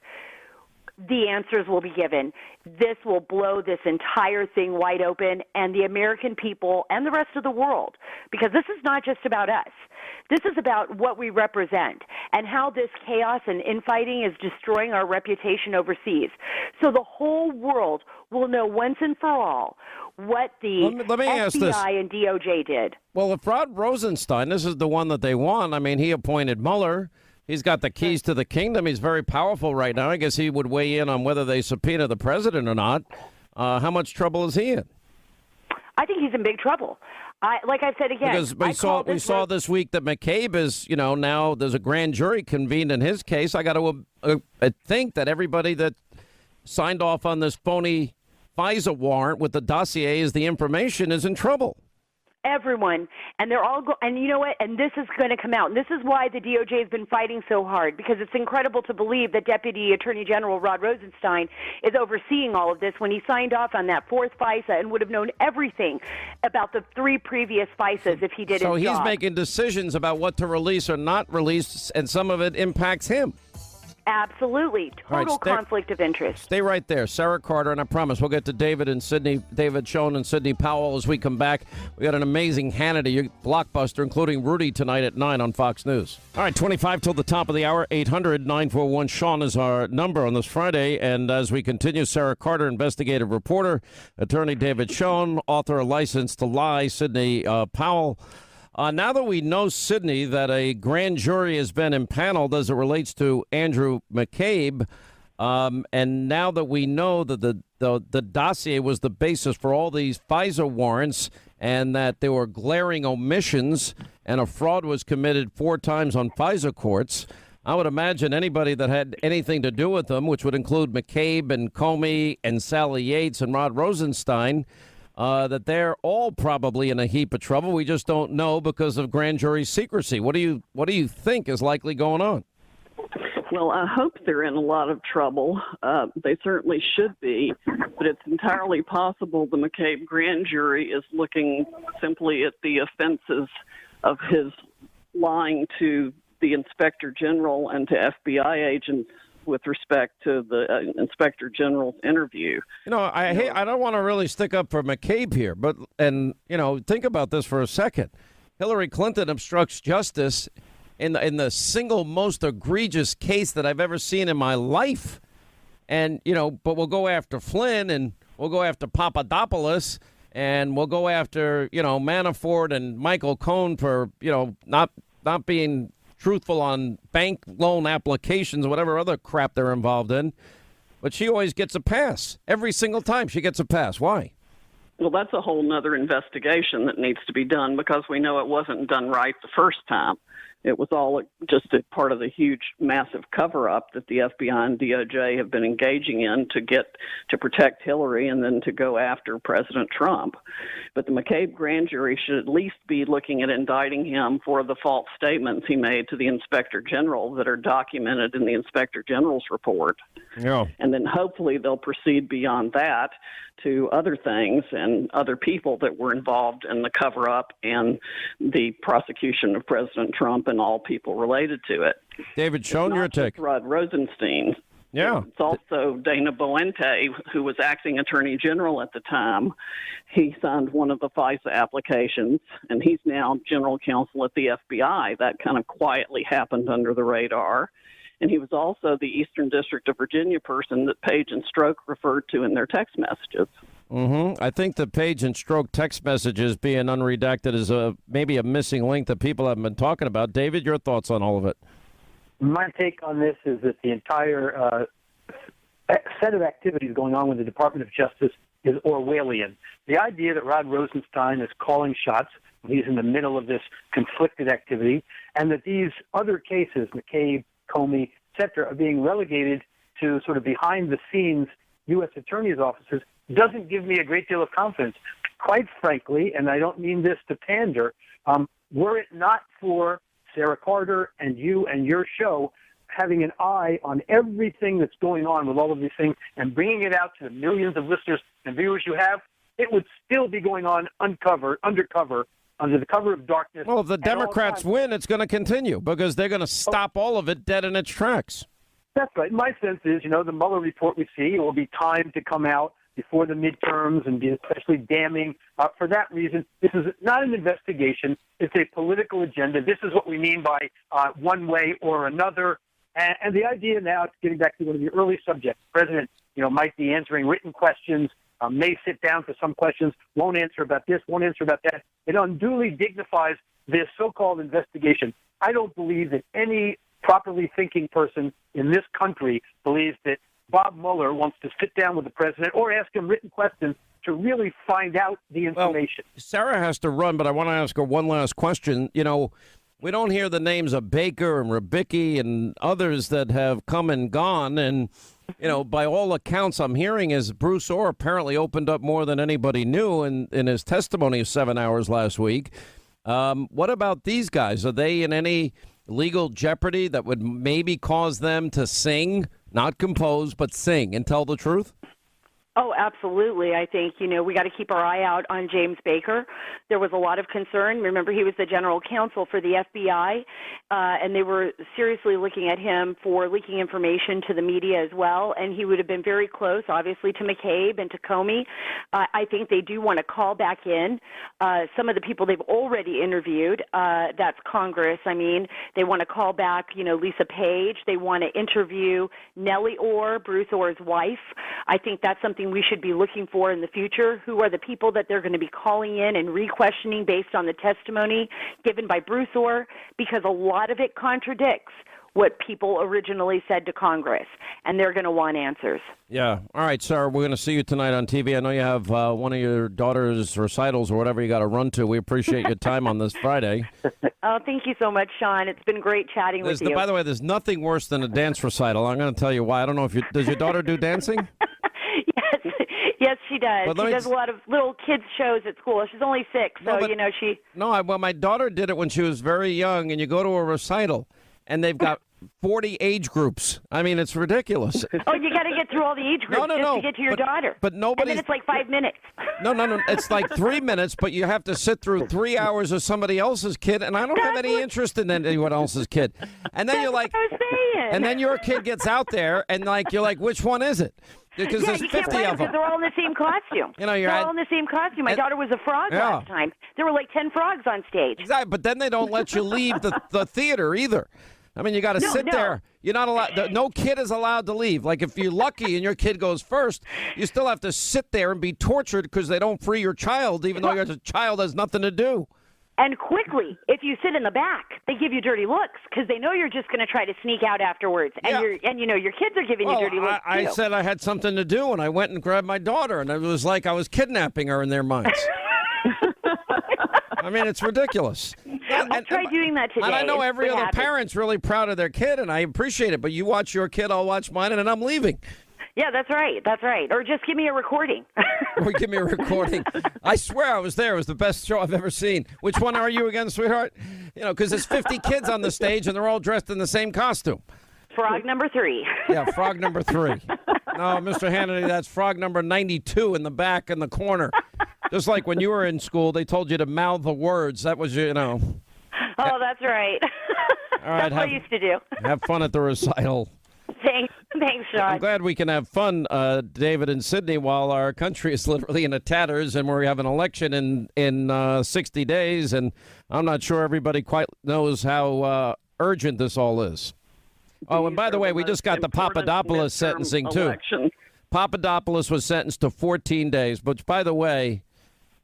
H: the answers will be given. This will blow this entire thing wide open, and the American people and the rest of the world, because this is not just about us. This is about what we represent and how this chaos and infighting is destroying our reputation overseas. So the whole world will know once and for all what the FBI and DOJ did.
A: Well, if Rod Rosenstein, this is the one that they want, he appointed Mueller. He's got the keys to the kingdom. He's very powerful right now. I guess he would weigh in on whether they subpoena the president or not. How much trouble is he in?
H: I think he's in big trouble. Like I said again,
A: because we saw this week that McCabe is, now there's a grand jury convened in his case. I got to think that everybody that signed off on this phony FISA warrant with the dossier is the information is in trouble.
H: Everyone, and they're all and you know what? And this is going to come out. And this is why the DOJ has been fighting so hard, because it's incredible to believe that Deputy Attorney General Rod Rosenstein is overseeing all of this when he signed off on that fourth FISA and would have known everything about the 3 previous FISAs if he did his job.
A: So he's making decisions about what to release or not release, and some of it impacts him.
H: Absolutely. Total conflict of interest.
A: Stay right there. Sarah Carter, and I promise we'll get to David Schoen and Sidney Powell as we come back. We got an amazing Hannity blockbuster, including Rudy, tonight at 9 on Fox News. All right, 25 till the top of the hour. 800-941-SEAN is our number on this Friday. And as we continue, Sarah Carter, investigative reporter, attorney David Schoen, author of License to Lie, Sidney Powell. Now that we know, Sydney, that a grand jury has been impaneled as it relates to Andrew McCabe, And now that we know that the dossier was the basis for all these FISA warrants and that there were glaring omissions and a fraud was committed 4 times on FISA courts, I would imagine anybody that had anything to do with them, which would include McCabe and Comey and Sally Yates and Rod Rosenstein, that they're all probably in a heap of trouble. We just don't know because of grand jury secrecy. What do you think is likely going on?
J: Well, I hope they're in a lot of trouble. They certainly should be, but it's entirely possible the McCabe grand jury is looking simply at the offenses of his lying to the Inspector General and to FBI agents with respect to the Inspector General's interview.
A: I don't want to really stick up for McCabe here, but think about this for a second. Hillary Clinton obstructs justice in the single most egregious case that I've ever seen in my life. And, but we'll go after Flynn and we'll go after Papadopoulos and we'll go after, Manafort and Michael Cohen for, not being truthful on bank loan applications, whatever other crap they're involved in. But she always gets a pass. Every single time she gets a pass. Why?
J: Well, that's a whole nother investigation that needs to be done because we know it wasn't done right the first time. It was all just a part of the huge, massive cover-up that the FBI and DOJ have been engaging in to protect Hillary and then to go after President Trump. But the McCabe grand jury should at least be looking at indicting him for the false statements he made to the Inspector General that are documented in the Inspector General's report.
A: Yeah.
J: And then hopefully they'll proceed beyond that to other things and other people that were involved in the cover-up and the prosecution of President Trump and all people related to it.
A: David Schoen, your take.
J: Rod Rosenstein.
A: Yeah.
J: It's also Dana Boente, who was acting attorney general at the time. He signed one of the FISA applications, and he's now general counsel at the FBI. That kind of quietly happened under the radar. And he was also the Eastern District of Virginia person that Page and Strzok referred to in their text messages.
A: Mm-hmm. I think the Page and Strzok text messages being unredacted is maybe a missing link that people haven't been talking about. David, your thoughts on all of it?
I: My take on this is that the entire set of activities going on with the Department of Justice is Orwellian. The idea that Rod Rosenstein is calling shots, he's in the middle of this conflicted activity, and that these other cases, McCabe, Comey, et cetera, are being relegated to sort of behind-the-scenes U.S. attorneys' offices doesn't give me a great deal of confidence. Quite frankly, and I don't mean this to pander, were it not for Sarah Carter and you and your show having an eye on everything that's going on with all of these things and bringing it out to the millions of listeners and viewers you have, it would still be going on undercover, under the cover of darkness.
A: Well, if the Democrats win, it's going to continue because they're going to stop all of it dead in its tracks.
I: That's right. My sense is, the Mueller report we see, it will be timed to come out before the midterms and be especially damning. For that reason, this is not an investigation. It's a political agenda. This is what we mean by one way or another. And the idea now, getting back to one of the early subjects, the president, might be answering written questions, may sit down for some questions, won't answer about this, won't answer about that. It unduly dignifies this so-called investigation. I don't believe that any properly thinking person in this country believes that Bob Mueller wants to sit down with the president or ask him written questions to really find out the information.
A: Well, Sarah has to run, but I want to ask her one last question. We don't hear the names of Baker and Rubicki and others that have come and gone. And, by all accounts I'm hearing is Bruce Orr apparently opened up more than anybody knew in his testimony of 7 hours last week. What about these guys? Are they in any legal jeopardy that would maybe cause them to sing, not compose, but sing and tell the truth?
H: Oh, absolutely. I think, we got to keep our eye out on James Baker. There was a lot of concern. Remember, he was the general counsel for the FBI, and they were seriously looking at him for leaking information to the media as well, and he would have been very close, obviously, to McCabe and to Comey. I think they do want to call back in some of the people they've already interviewed. That's Congress. They want to call back, Lisa Page. They want to interview Nellie Orr, Bruce Orr's wife. I think that's something we should be looking for in the future. Who are the people that they're going to be calling in and re-questioning based on the testimony given by Bruce Orr? Because a lot of it contradicts what people originally said to Congress, and they're going to want answers.
A: Yeah. All right, sir. We're going to see you tonight on TV. I know you have one of your daughter's recitals or whatever you got to run to. We appreciate your time on this Friday.
H: Oh, thank you so much, Sean. It's been great chatting with you.
A: By the way, there's nothing worse than a dance recital. I'm going to tell you why. I don't know if does your daughter do dancing?
H: Yes, she does. She does a lot of little kids shows at school. She's only 6, so she.
A: No, well, my daughter did it when she was very young, and you go to a recital, and they've got 40 age groups. I mean, it's ridiculous.
H: Oh, you got to get through all the age groups to get to your daughter.
A: But nobody.
H: And then it's like 5 minutes.
A: No. It's like 3 minutes, but you have to sit through 3 hours of somebody else's kid, and I don't have any interest in anyone else's kid. And then you're like, and then your kid gets out there, and you're like, which one is it? Because there's 50 of them.
H: Because they're all in the same costume. They're all in the same costume. My daughter was a frog last time. There were like 10 frogs on stage.
A: Exactly, but then they don't let you leave the theater either. I mean, you got to sit there. You're not allowed. No kid is allowed to leave. Like if you're lucky and your kid goes first, you still have to sit there and be tortured because they don't free your child, even though your child has nothing to do.
H: And quickly, if you sit in the back, they give you dirty looks because they know you're just going to try to sneak out afterwards. And your kids are giving you dirty looks too.
A: I said I had something to do, and I went and grabbed my daughter, and it was like I was kidnapping her in their minds. I mean, it's ridiculous.
H: I'll try doing that today.
A: And I know every other parent's really proud of their kid, and I appreciate it. But you watch your kid, I'll watch mine, and then I'm leaving.
H: Yeah, that's right. That's right. Or just give me a recording.
A: Or give me a recording. I swear I was there. It was the best show I've ever seen. Which one are you again, sweetheart? You know, because there's 50 kids on the stage, and they're all dressed in the same costume.
H: Frog number 3.
A: Yeah, frog number 3. No, Mr. Hannity, that's frog number 92 in the back in the corner. Just like when you were in school, they told you to mouth the words. That was,
H: Oh, that's right.
A: All right,
H: that's what I used to do.
A: Have fun at the recital.
H: Thanks, Sean.
A: I'm glad we can have fun, David, in Sydney, while our country is literally in a tatters and we have an election in 60 days. And I'm not sure everybody quite knows how urgent this all is. Oh, and by the way, we just got the Papadopoulos sentencing, too. Papadopoulos was sentenced to 14 days, which, by the way,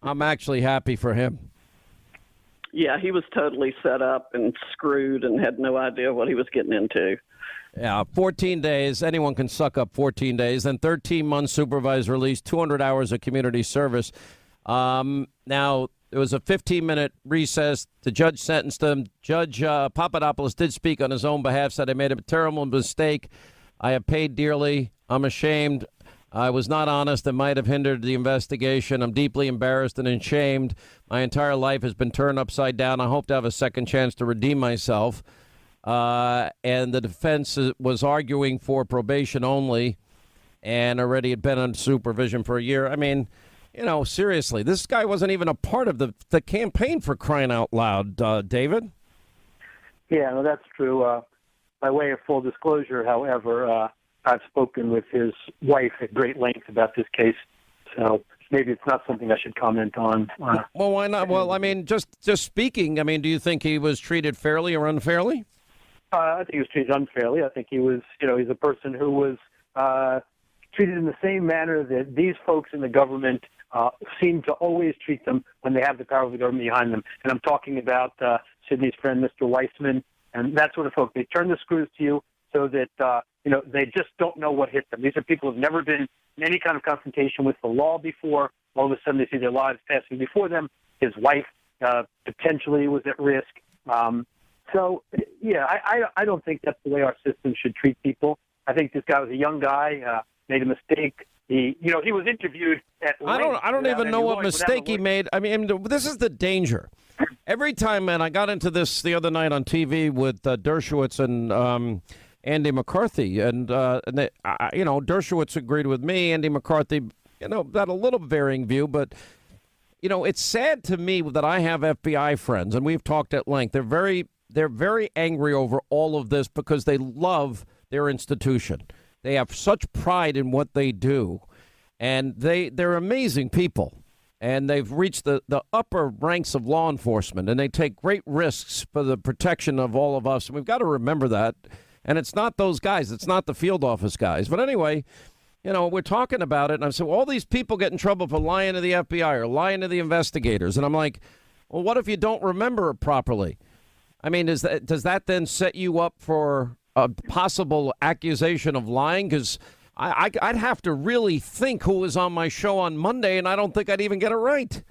A: I'm actually happy for him.
J: Yeah, he was totally set up and screwed and had no idea what he was getting into.
A: Yeah, 14 days. Anyone can suck up 14 days. Then 13 months supervised release, 200 hours of community service. Now, there was a 15-minute recess. The judge sentenced him. Judge Papadopoulos did speak on his own behalf, said, I made a terrible mistake. I have paid dearly. I'm ashamed. I was not honest and might have hindered the investigation. I'm deeply embarrassed and ashamed. My entire life has been turned upside down. I hope to have a second chance to redeem myself. And the defense was arguing for probation only and already had been under supervision for a year. I mean, seriously, this guy wasn't even a part of the campaign, for crying out loud, David.
I: Yeah, no, that's true. By way of full disclosure, however, I've spoken with his wife at great length about this case, so maybe it's not something I should comment on.
A: Well, why not? Well, I mean, just speaking, I mean, do you think he was treated fairly or unfairly?
I: I think he was treated unfairly. I think he was, he's a person who was treated in the same manner that these folks in the government seem to always treat them when they have the power of the government behind them. And I'm talking about Sidney's friend, Mr. Weissman, and that sort of folk. They turn the screws to you so that, they just don't know what hit them. These are people who have never been in any kind of confrontation with the law before. All of a sudden they see their lives passing before them. His wife potentially was at risk. So, yeah, I don't think that's the way our system should treat people. I think this guy was a young guy, made a mistake. He was interviewed at length.
A: I don't even know what mistake he made. I mean, this is the danger. Every time, man, I got into this the other night on TV with Dershowitz and Andy McCarthy, and they, Dershowitz agreed with me. Andy McCarthy, had a little varying view, but it's sad to me that I have FBI friends, and we've talked at length. They're very angry over all of this because they love their institution. They have such pride in what they do, and they're amazing people. And they've reached the upper ranks of law enforcement, and they take great risks for the protection of all of us. And we've got to remember that. And it's not those guys. It's not the field office guys. But anyway, we're talking about it, and I said, all these people get in trouble for lying to the FBI or lying to the investigators. And I'm like, well, what if you don't remember it properly? I mean, does that then set you up for a possible accusation of lying? Because I'd have to really think who was on my show on Monday, and I don't think I'd even get it right.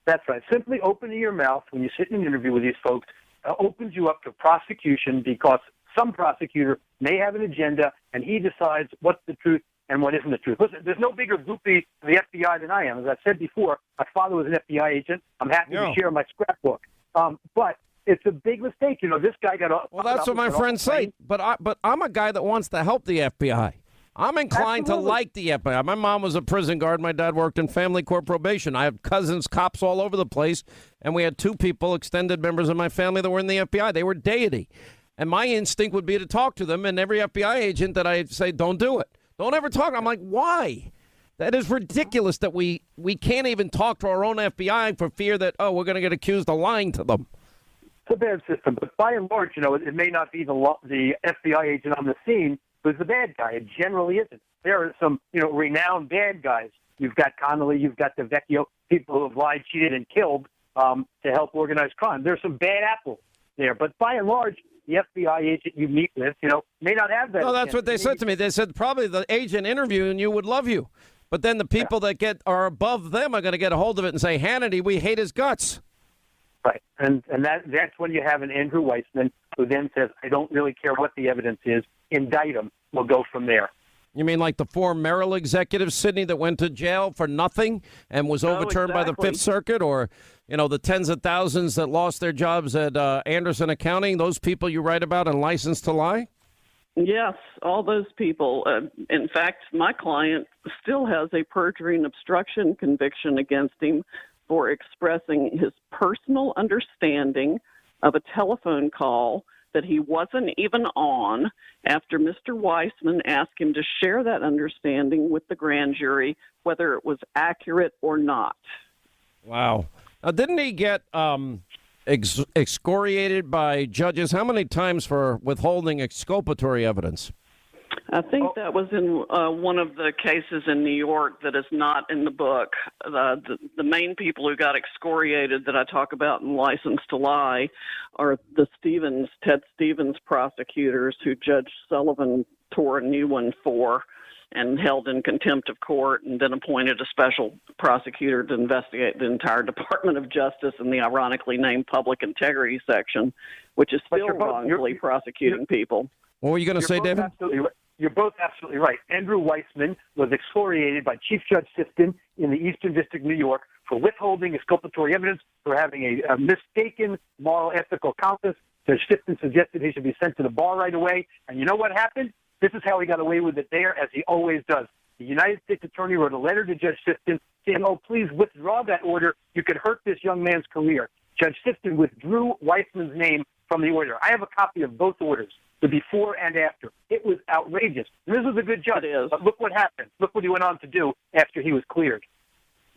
I: That's right. Simply opening your mouth when you sit in an interview with these folks opens you up to prosecution, because some prosecutor may have an agenda, and he decides what's the truth and what isn't the truth. Listen, there's no bigger groupie to the FBI than I am. As I said before, my father was an FBI agent. I'm happy to share my scrapbook. But it's a big mistake. You know, this guy got...
A: Well, that's what my friends say. But I'm a guy that wants to help the FBI. I'm inclined to like the FBI. My mom was a prison guard. My dad worked in family court probation. I have cousins, cops all over the place. And we had 2 people, extended members of my family, that were in the FBI. They were deity. And my instinct would be to talk to them. And every FBI agent that I say, don't do it. Don't ever talk. I'm like, why? That is ridiculous that we can't even talk to our own FBI for fear that, we're going to get accused of lying to them.
I: It's a bad system. But by and large, you know, it may not be the FBI agent on the scene who's the bad guy. It generally isn't. There are some, you know, renowned bad guys. You've got Connolly, you've got DeVecchio, people who have lied, cheated, and killed to help organize crime. There's some bad apples there. But by and large, the FBI agent you meet with, you know, may not have that.
A: No, that's what they said to me. They said probably the agent interviewing you would love you. But then the people that are above them are going to get a hold of it and say, Hannity, we hate his guts.
I: Right. And that's when you have an Andrew Weissman who then says, I don't really care what the evidence is. Indict him. We'll go from there.
A: You mean like the 4 Merrill executives, Sidney, that went to jail for nothing and was overturned by the Fifth Circuit? Or, you know, the tens of thousands that lost their jobs at Anderson Accounting, those people you write about and License to Lie?
J: Yes, all those people. In fact, my client still has a perjury and obstruction conviction against him for expressing his personal understanding of a telephone call that he wasn't even on after Mr. Weissman asked him to share that understanding with the grand jury, whether it was accurate or not.
A: Wow. Now, didn't he get excoriated by judges? How many times for withholding exculpatory evidence?
J: I think that was in one of the cases in New York that is not in the book. The main people who got excoriated that I talk about in License to Lie are the Ted Stevens prosecutors who Judge Sullivan tore a new one for and held in contempt of court, and then appointed a special prosecutor to investigate the entire Department of Justice in the ironically named Public Integrity Section, which is still wrongfully prosecuting people.
A: What were you going to say, David?
I: You're both absolutely right. Andrew Weissman was excoriated by Chief Judge Sifton in the Eastern District of New York for withholding exculpatory evidence, for having a mistaken moral ethical compass. Judge Sifton suggested he should be sent to the bar right away. And you know what happened? This is how he got away with it there, as he always does. The United States Attorney wrote a letter to Judge Sifton saying, please withdraw that order. You could hurt this young man's career. Judge Sifton withdrew Weissman's name from the order. I have a copy of both orders, the before and after. It was outrageous. This was a good judge.
J: It is.
I: But look what happened. Look what he went on to do after he was cleared.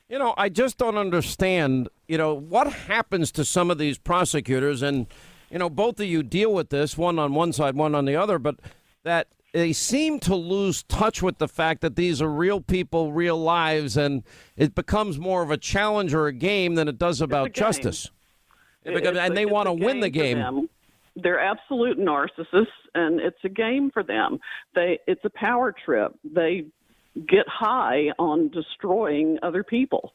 A: You know, I just don't understand, what happens to some of these prosecutors. And, both of you deal with this, one on one side, one on the other, but that they seem to lose touch with the fact that these are real people, real lives, and it becomes more of a challenge or a game than it does about justice. And they want to win the game.
J: They're absolute narcissists, and it's a game for them. It's a power trip. They get high on destroying other people.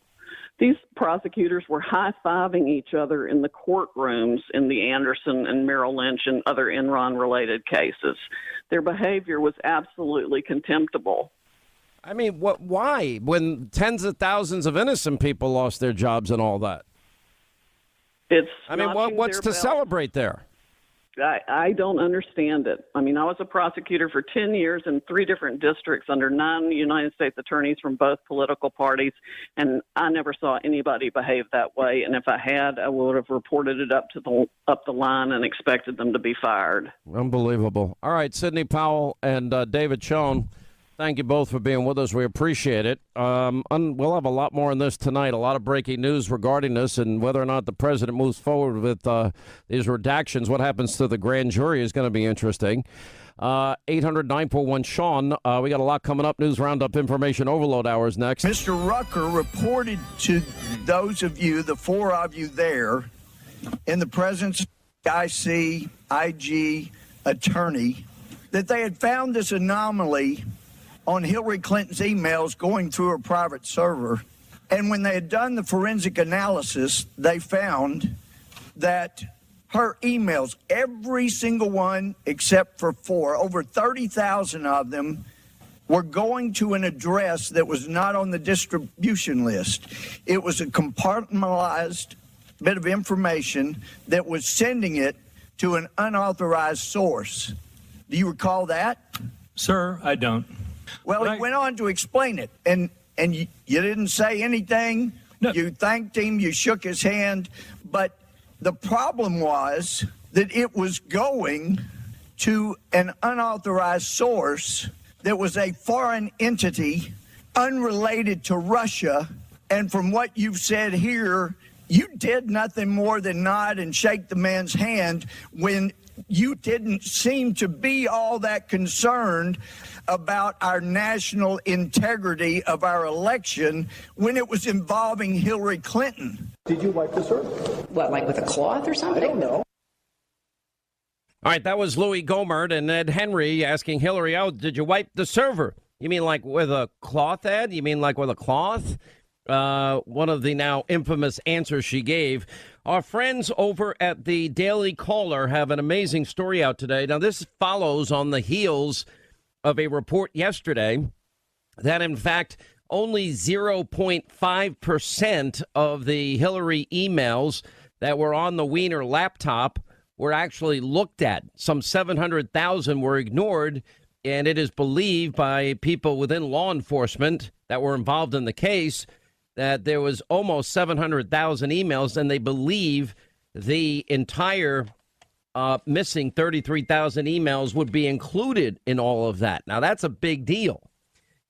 J: These prosecutors were high-fiving each other in the courtrooms in the Anderson and Merrill Lynch and other Enron-related cases. Their behavior was absolutely contemptible.
A: I mean, why? When tens of thousands of innocent people lost their jobs and all that? What's to celebrate there?
J: I don't understand it. I mean, I was a prosecutor for 10 years in 3 different districts under 9 United States attorneys from both political parties, and I never saw anybody behave that way. And if I had, I would have reported it up the line and expected them to be fired.
A: Unbelievable. All right, Sidney Powell and David Schoen, thank you both for being with us. We appreciate it. We'll have a lot more on this tonight, a lot of breaking news regarding this, and whether or not the president moves forward with these redactions. What happens to the grand jury is going to be interesting. 800-941-SEAN. We got a lot coming up. News Roundup, Information Overload Hours next.
K: Mr. Rucker reported to those of you, the 4 of you there, in the presence of the IC, IG, attorney, that they had found this anomaly on Hillary Clinton's emails going through her private server. And when they had done the forensic analysis, they found that her emails, every single one except for 4, over 30,000 of them, were going to an address that was not on the distribution list. It was a compartmentalized bit of information that was sending it to an unauthorized source. Do you recall that?
G: Sir, I don't.
K: Well, he went on to explain it, and you didn't say anything. No. You thanked him, you shook his hand, but the problem was that it was going to an unauthorized source that was a foreign entity unrelated to Russia. And from what you've said here, you did nothing more than nod and shake the man's hand when you didn't seem to be all that concerned about our national integrity of our election when it was involving Hillary Clinton.
L: Did you wipe the server?
E: What, like with a cloth or something?
L: I don't know.
A: All right, that was Louis Gohmert and Ed Henry asking Hillary, oh, did you wipe the server? You mean like with a cloth, Ed? You mean like with a cloth? One of the now infamous answers she gave. Our friends over at the Daily Caller have an amazing story out today. Now, this follows on the heels of a report yesterday that, in fact, only 0.5% of the Hillary emails that were on the Wiener laptop were actually looked at. Some 700,000 were ignored, and it is believed by people within law enforcement that were involved in the case that there was almost 700,000 emails, and they believe the entire missing 33,000 emails would be included in all of that. Now, that's a big deal.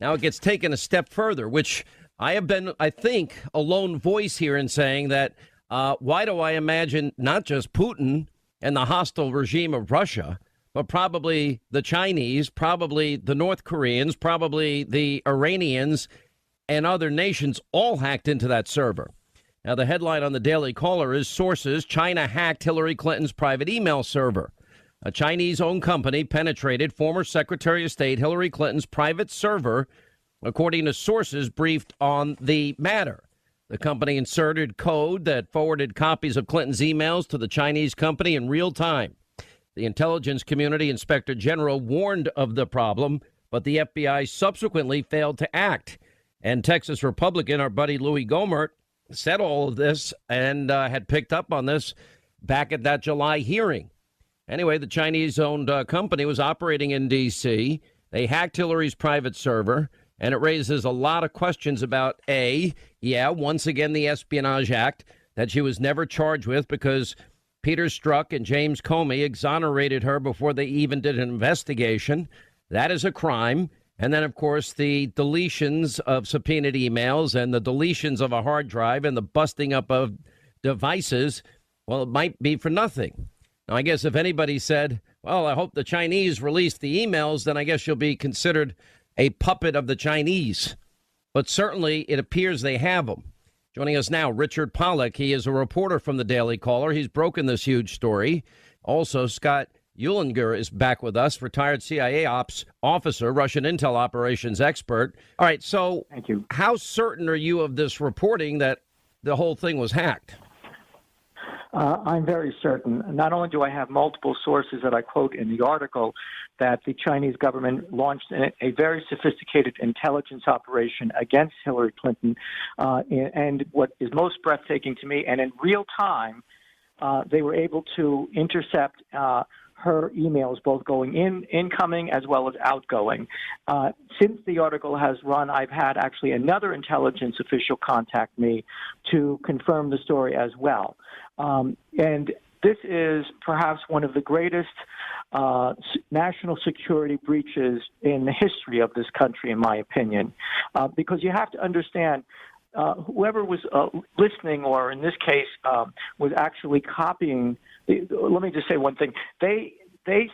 A: Now, it gets taken a step further, which I have been, I think, a lone voice here in saying that why do I imagine not just Putin and the hostile regime of Russia, but probably the Chinese, probably the North Koreans, probably the Iranians, and other nations all hacked into that server. Now, the headline on the Daily Caller is sources, China hacked Hillary Clinton's private email server. A Chinese-owned company penetrated former Secretary of State Hillary Clinton's private server, according to sources briefed on the matter. The company inserted code that forwarded copies of Clinton's emails to the Chinese company in real time. The Intelligence Community Inspector General warned of the problem, but the FBI subsequently failed to act. And Texas Republican, our buddy Louis Gohmert, said all of this and had picked up on this back at that July hearing. Anyway, the Chinese-owned company was operating in D.C. They hacked Hillary's private server, and it raises a lot of questions about, once again, the Espionage Act that she was never charged with because Peter Strzok and James Comey exonerated her before they even did an investigation. That is a crime. And then, of course, the deletions of subpoenaed emails and the deletions of a hard drive and the busting up of devices, well, it might be for nothing. Now, I guess if anybody said, well, I hope the Chinese release the emails, then I guess you'll be considered a puppet of the Chinese. But certainly it appears they have them. Joining us now, Richard Pollack. He is a reporter from the Daily Caller. He's broken this huge story. Also, Scott Eulinger is back with us, retired CIA ops officer, Russian intel operations expert. All right, so
I: thank you.
A: How certain are you of this reporting that the whole thing was hacked?
L: I'm very certain. Not only do I have multiple sources that I quote in the article that the Chinese government launched a very sophisticated intelligence operation against Hillary Clinton, and what is most breathtaking to me, and in real time, they were able to intercept her emails, both going incoming as well as outgoing. Since the article has run, I've had actually another intelligence official contact me to confirm the story as well. And this is perhaps one of the greatest national security breaches in the history of this country, in my opinion, because you have to understand whoever was listening, or in this case, was actually copying. Let me just say one thing. They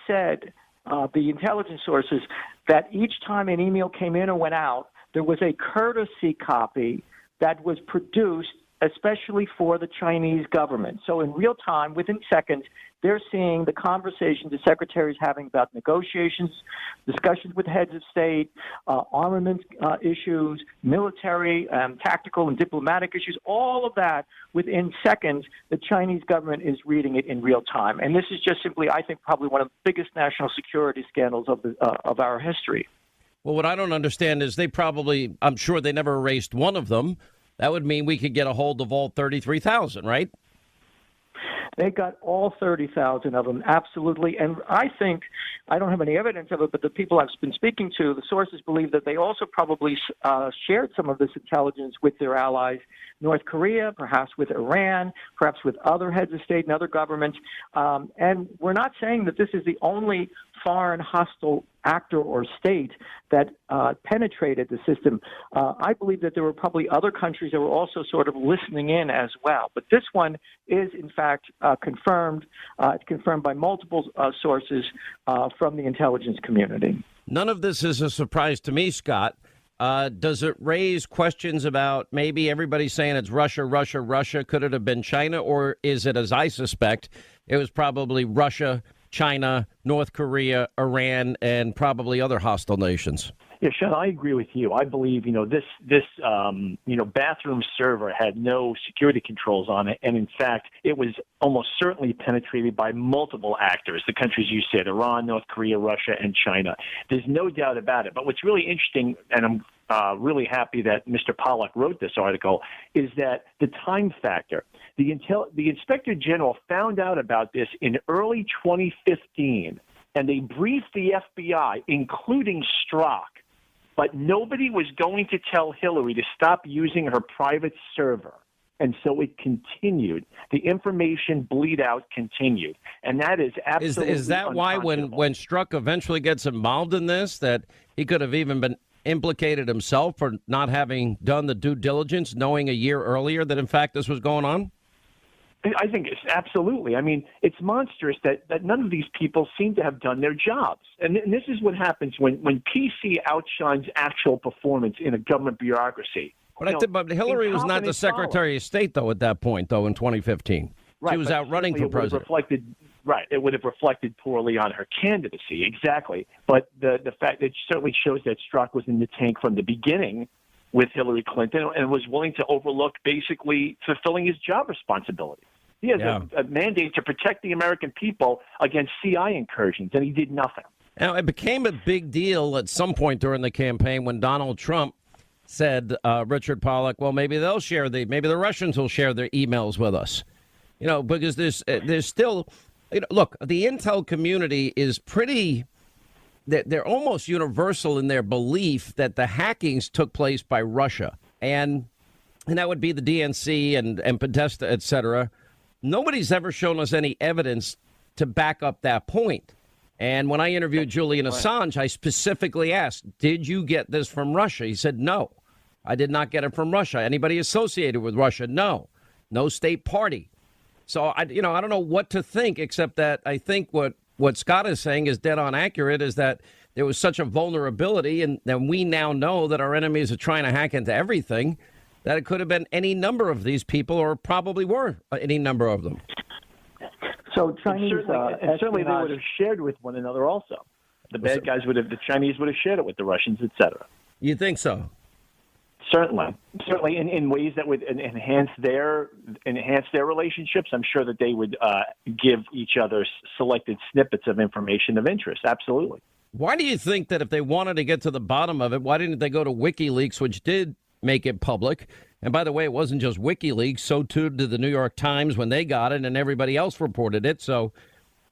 L: said, the intelligence sources, that each time an email came in or went out, there was a courtesy copy that was produced especially for the Chinese government. So in real time, within seconds, they're seeing the conversations the secretary is having about negotiations, discussions with heads of state, armament issues, military, tactical and diplomatic issues, all of that within seconds, the Chinese government is reading it in real time. And this is just simply, I think, probably one of the biggest national security scandals of our history.
A: Well, what I don't understand is I'm sure they never erased one of them. That would mean we could get a hold of all 33,000, right?
L: They got all 30,000 of them, absolutely. And I think, I don't have any evidence of it, but the people I've been speaking to, the sources believe that they also probably shared some of this intelligence with their allies, North Korea, perhaps with Iran, perhaps with other heads of state and other governments. And we're not saying that this is the only foreign hostile actor or state that penetrated the system. I believe that there were probably other countries that were also sort of listening in as well. But this one is, in fact, confirmed. It's confirmed by multiple sources from the intelligence community.
A: None of this is a surprise to me, Scott. Does it raise questions about maybe everybody saying it's Russia, Russia, Russia? Could it have been China? Or is it, as I suspect, it was probably Russia, China, North Korea, Iran, and probably other hostile nations?
M: Yeah, Sean, I agree with you. I believe, this bathroom server had no security controls on it. And in fact, it was almost certainly penetrated by multiple actors, the countries you said, Iran, North Korea, Russia, and China. There's no doubt about it. But what's really interesting, and I'm really happy that Mr. Pollack wrote this article, is that the time factor. The Inspector General found out about this in early 2015, and they briefed the FBI, including Strzok. But nobody was going to tell Hillary to stop using her private server. And so it continued. The information bleed out continued. And that is absolutely
A: Is that why when Strzok eventually gets involved in this, that he could have even been implicated himself for not having done the due diligence, knowing a year earlier that, in fact, this was going on?
M: I think it's absolutely. I mean, it's monstrous that none of these people seem to have done their jobs. And this is what happens when PC outshines actual performance in a government bureaucry.
A: But Hillary was not the Secretary of State, though, at that point, though, in 2015.
M: Right,
A: she was out running for president.
M: It would have reflected poorly on her candidacy, exactly. But the fact that certainly shows that Strzok was in the tank from the beginning with Hillary Clinton and was willing to overlook basically fulfilling his job responsibility. He has a mandate to protect the American people against CI incursions, and he did nothing.
A: Now, it became a big deal at some point during the campaign when Donald Trump said, Richard Pollack, well, maybe maybe the Russians will share their emails with us. Because there's still, look, the intel community is pretty, they're almost universal in their belief that the hackings took place by Russia. And that would be the DNC and Podesta, et cetera. Nobody's ever shown us any evidence to back up that point. And when I interviewed Julian Assange, I specifically asked, did you get this from Russia? He said, no, I did not get it from Russia. Anybody associated with Russia? No. No state party. So, I don't know what to think, except that I think what Scott is saying is dead on accurate, is that there was such a vulnerability, and then we now know that our enemies are trying to hack into everything, that it could have been any number of these people, or probably were any number of them.
L: So Chinese,
M: certainly they would have shared with one another also. The the Chinese would have shared it with the Russians, etc.
A: You think so?
M: Certainly in ways that would enhance their relationships. I'm sure that they would give each other selected snippets of information of interest. Absolutely.
A: Why do you think that if they wanted to get to the bottom of it, why didn't they go to WikiLeaks, which did make it public? And by the way, it wasn't just WikiLeaks. So too did the New York Times when they got it, and everybody else reported it. So,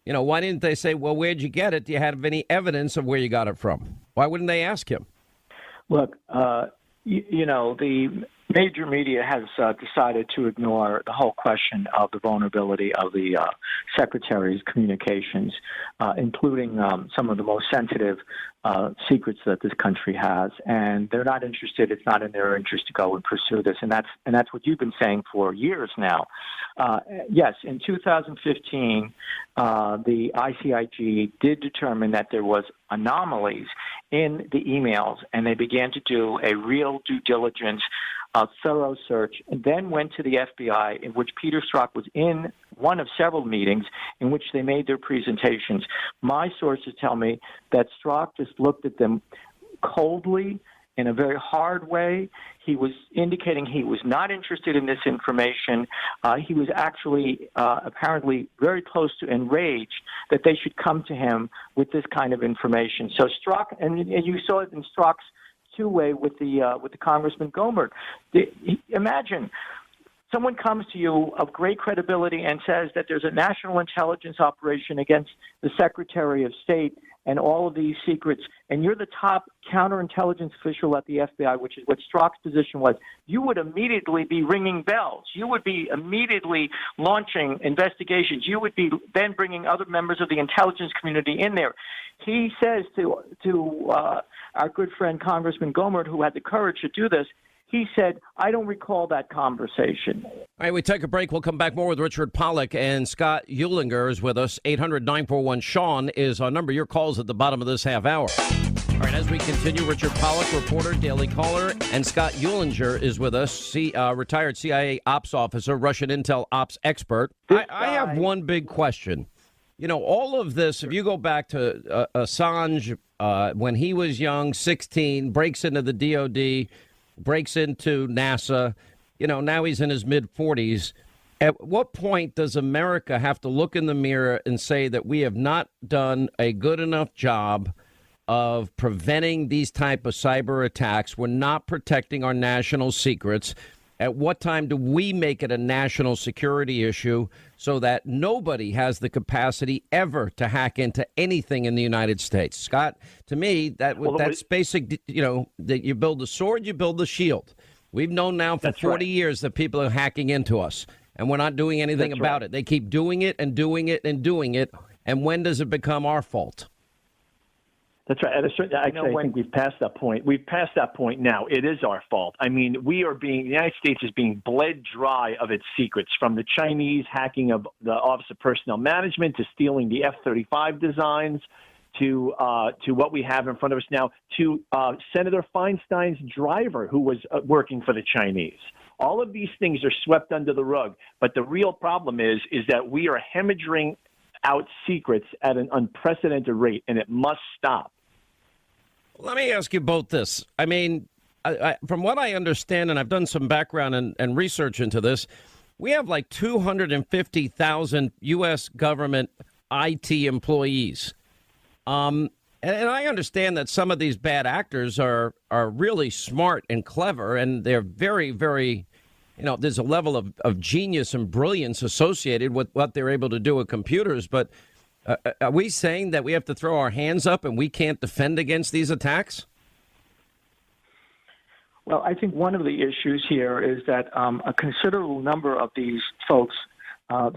A: why didn't they say, well, where'd you get it? Do you have any evidence of where you got it from? Why wouldn't they ask him?
L: Look, the major media has decided to ignore the whole question of the vulnerability of the secretary's communications, including some of the most sensitive secrets that this country has, and they're not interested. It's not in their interest to go and pursue this, and that's what you've been saying for years now. Yes, in 2015, the ICIG did determine that there was anomalies in the emails, and they began to do a real due diligence thorough search, and then went to the FBI, in which Peter Strzok was in one of several meetings in which they made their presentations. My sources tell me that Strzok just looked at them coldly, in a very hard way. He was indicating he was not interested in this information. He was actually apparently very close to enraged that they should come to him with this kind of information. So Strzok, and you saw it in Strzok's two-way with the Congressman Gohmert. Imagine someone comes to you of great credibility and says that there's a national intelligence operation against the Secretary of State and all of these secrets, and you're the top counterintelligence official at the FBI, which is what Strzok's position was. You would immediately be ringing bells. You would be immediately launching investigations. You would be then bringing other members of the intelligence community in there. He says to our good friend Congressman Gohmert, who had the courage to do this, he said, I don't recall that conversation.
A: All right, we take a break. We'll come back more with Richard Pollack, and Scott Eulinger is with us. 800-941-SEAN is our number. Your call's at the bottom of this half hour. All right, as we continue, Richard Pollack, reporter, Daily Caller, and Scott Eulinger is with us, retired CIA ops officer, Russian intel ops expert. I have one big question. You know, all of this, if you go back to Assange, when he was young, 16, breaks into the DOD, breaks into NASA, now he's in his mid-40s. At what point does America have to look in the mirror and say that we have not done a good enough job of preventing these type of cyber attacks? We're not protecting our national secrets. At what time do we make it a national security issue so that nobody has the capacity ever to hack into anything in the United States? Scott, to me, that's basic, that you build the sword, you build the shield. We've known now for 40 years that people are hacking into us, and we're not doing anything about it. They keep doing it and doing it and doing it. And when does it become our fault?
M: That's right. I think we've passed that point. We've passed that point now. It is our fault. I mean, the United States is being bled dry of its secrets, from the Chinese hacking of the Office of Personnel Management to stealing the F-35 designs to what we have in front of us now, to Senator Feinstein's driver who was working for the Chinese. All of these things are swept under the rug. But the real problem is that we are hemorrhaging out secrets at an unprecedented rate, and it must stop.
A: Let me ask you both this. I mean, from what I understand, and I've done some background and research into this, we have like 250,000 U.S. government IT employees. And I understand that some of these bad actors are really smart and clever, and they're very, very, there's a level of genius and brilliance associated with what they're able to do with computers. But are we saying that we have to throw our hands up and we can't defend against these attacks?
L: Well, I think one of the issues here is that a considerable number of these folks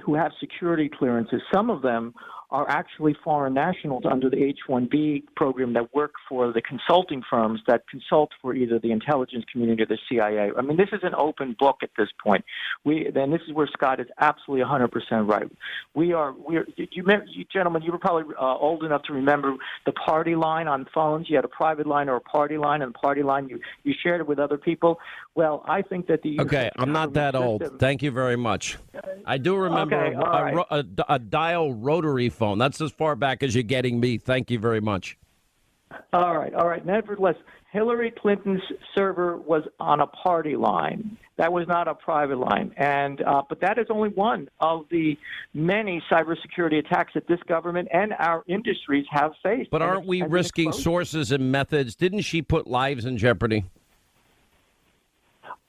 L: who have security clearances, some of them are actually foreign nationals under the H-1B program that work for the consulting firms that consult for either the intelligence community or the CIA. I mean, this is an open book at this point. Then this is where Scott is absolutely 100% right. You gentlemen, you were probably old enough to remember the party line on phones. You had a private line or a party line, and the party line, you shared it with other people. Well, I think that the...
A: Okay, I'm not that old. Thank you very much. I do remember a dial rotary phone. That's as far back as you're getting me. Thank you very much.
L: All right. Nevertheless, Hillary Clinton's server was on a party line. That was not a private line. And but that is only one of the many cybersecurity attacks that this government and our industries have faced.
A: But aren't we risking sources and methods? Didn't she put lives in jeopardy?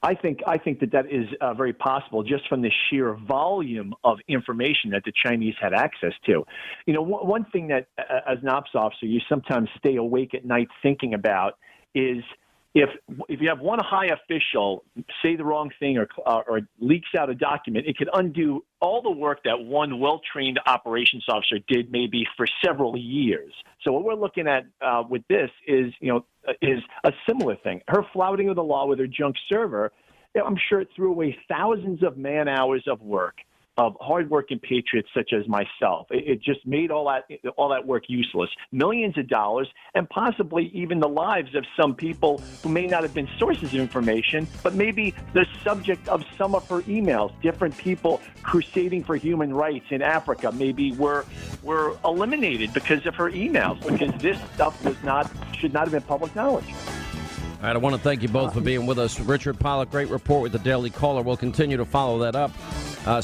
M: I think that is very possible, just from the sheer volume of information that the Chinese had access to. One thing that, as an ops officer, you sometimes stay awake at night thinking about is if you have one high official say the wrong thing or leaks out a document, it could undo all the work that one well-trained operations officer did maybe for several years. So what we're looking at with this is a similar thing. Her flouting of the law with her junk server, I'm sure it threw away thousands of man hours of work. of hardworking patriots such as myself. It just made all that work useless. Millions of dollars, and possibly even the lives of some people who may not have been sources of information, but maybe the subject of some of her emails. Different people crusading for human rights in Africa maybe were eliminated because of her emails, because this stuff should not have been public knowledge.
A: All right, I want to thank you both for being with us. Richard Pollack, great report with the Daily Caller. We'll continue to follow that up.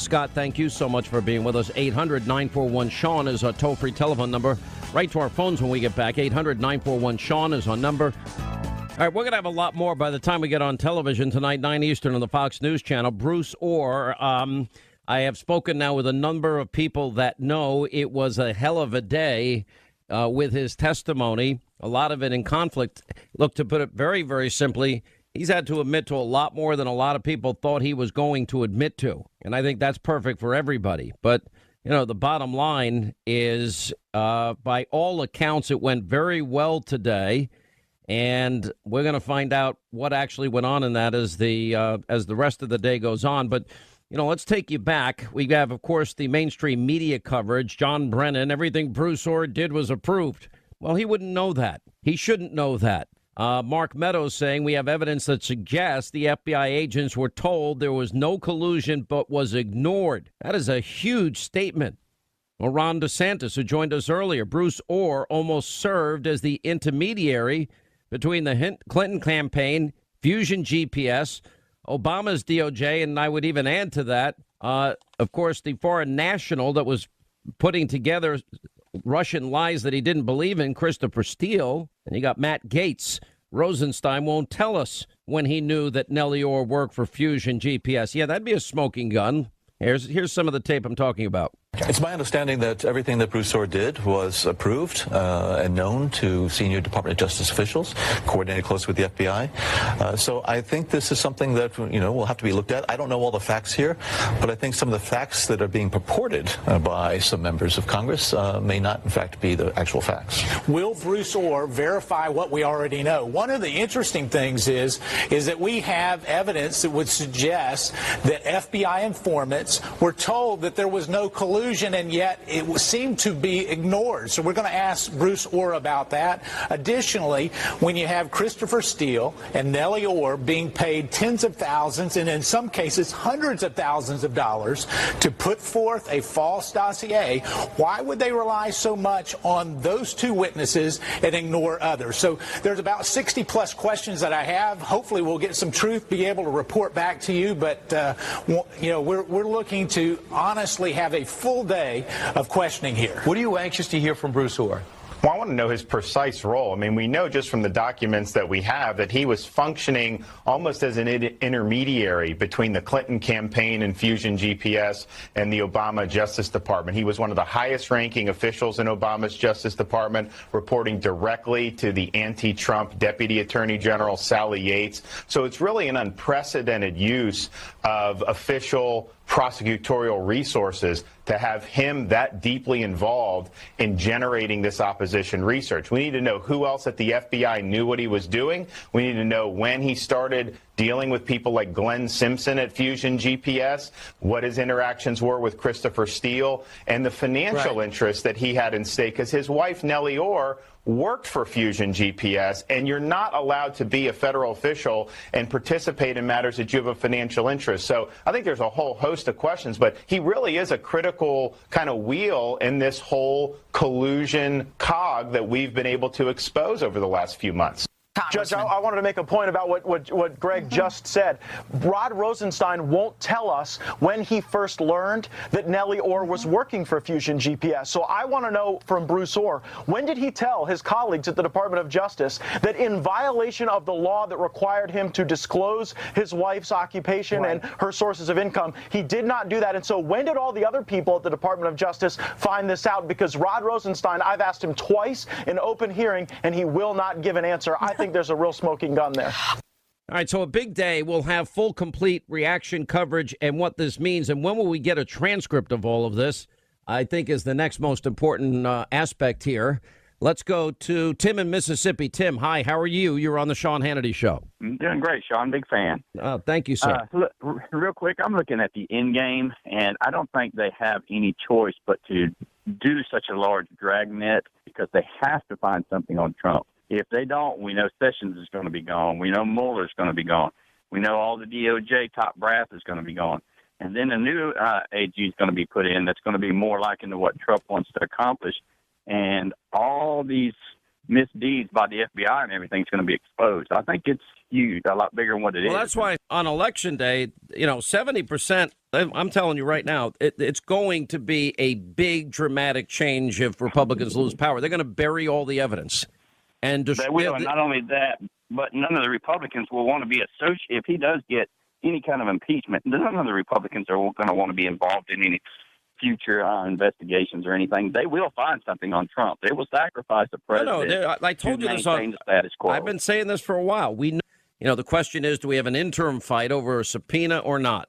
A: Scott, thank you so much for being with us. 800-941-SEAN is our toll-free telephone number. Right to our phones when we get back. 800-941-SEAN is our number. All right, we're going to have a lot more by the time we get on television tonight, 9 Eastern on the Fox News Channel. Bruce Orr, I have spoken now with a number of people that know it was a hell of a day with his testimony. A lot of it in conflict. Look, to put it very, very simply, he's had to admit to a lot more than a lot of people thought he was going to admit to. And I think that's perfect for everybody. But, you know, the bottom line is, by all accounts, it went very well today. And we're going to find out what actually went on in that as the rest of the day goes on. But, you know, let's take you back. We have, of course, the mainstream media coverage. John Brennan, everything Bruce Orr did was approved. Well, he wouldn't know that. He shouldn't know that. Mark Meadows saying we have evidence that suggests the FBI agents were told there was no collusion but was ignored. That is a huge statement. Well, Ron DeSantis, who joined us earlier, Bruce Orr almost served as the intermediary between the Clinton campaign, Fusion GPS, Obama's DOJ, and I would even add to that, of course, the foreign national that was putting together Russian lies that he didn't believe in, Christopher Steele. And you got Matt Gaetz. Rosenstein won't tell us when he knew that Nellie Orr worked for Fusion GPS. Yeah, that'd be a smoking gun. Here's some of the tape I'm talking about.
N: It's my understanding that everything that Bruce Orr did was approved and known to senior Department of Justice officials, coordinated closely with the FBI. So I think this is something that, you know, will have to be looked at. I don't know all the facts here, but I think some of the facts that are being purported by some members of Congress may not, in fact, be the actual facts.
O: Will Bruce Orr verify what we already know? One of the interesting things is that we have evidence that would suggest that FBI informants were told that there was no collusion, and yet it seemed to be ignored. So we're going to ask Bruce Orr about that. Additionally, when you have Christopher Steele and Nellie Orr being paid tens of thousands and in some cases hundreds of thousands of dollars to put forth a false dossier, why would they rely so much on those two witnesses and ignore others? So there's about 60 plus questions that I have. Hopefully we'll get some truth, be able to report back to you. But, you know, we're looking to honestly have a full day of questioning here.
P: What are you anxious to hear from Bruce Orr?
Q: Well, I want to know his precise role. I mean, we know just from the documents that we have that he was functioning almost as an intermediary between the Clinton campaign and Fusion GPS and the Obama Justice Department. He was one of the highest-ranking officials in Obama's Justice Department, reporting directly to the anti-Trump Deputy Attorney General Sally Yates. So it's really an unprecedented use of official prosecutorial resources to have him that deeply involved in generating this opposition research. We need to know who else at the FBI knew what he was doing. We need to know when he started dealing with people like Glenn Simpson at Fusion GPS, what his interactions were with Christopher Steele, and the financial interests that he had in stake, because his wife, Nellie Orr, worked for Fusion GPS, and you're not allowed to be a federal official and participate in matters that you have a financial interest. So I think there's a whole host of questions, but he really is a critical kind of wheel in this whole collusion cog that we've been able to expose over the last few months.
P: Judge, I wanted to make a point about what Greg just said. Rod Rosenstein won't tell us when he first learned that Nellie Orr was working for Fusion GPS. So I want to know from Bruce Orr, when did he tell his colleagues at the Department of Justice that in violation of the law that required him to disclose his wife's occupation and her sources of income, he did not do that? And so when did all the other people at the Department of Justice find this out? Because Rod Rosenstein, I've asked him twice in open hearing, and he will not give an answer. I think there's a real smoking gun there.
A: All right, so a big day. We'll have full, complete reaction coverage and what this means. And when will we get a transcript of all of this, I think is the next most important aspect here. Let's go to Tim in Mississippi. Tim, hi, how are you? You're on the Sean Hannity Show.
R: I'm doing great, Sean. Big fan.
A: Thank you, sir.
R: Look, real quick, I'm looking at the end game, and I don't think they have any choice but to do such a large dragnet because they have to find something on Trump. If they don't, we know Sessions is going to be gone. We know Mueller's going to be gone. We know all the DOJ top brass is going to be gone. And then a new AG is going to be put in that's going to be more like into what Trump wants to accomplish. And all these misdeeds by the FBI and everything is going to be exposed. I think it's huge, a lot bigger than what it is.
A: Well, that's why on Election Day, 70%, I'm telling you right now, it's going to be a big, dramatic change if Republicans lose power. They're going to bury all the evidence. And
R: they will, and not only that, but none of the Republicans will want to be associated. If he does get any kind of impeachment, none of the Republicans are going to want to be involved in any future investigations or anything. They will find something on Trump. They will sacrifice the president.
A: No, I told you this on.
R: The status quo.
A: I've been saying this for a while. We know, the question is, do we have an interim fight over a subpoena or not?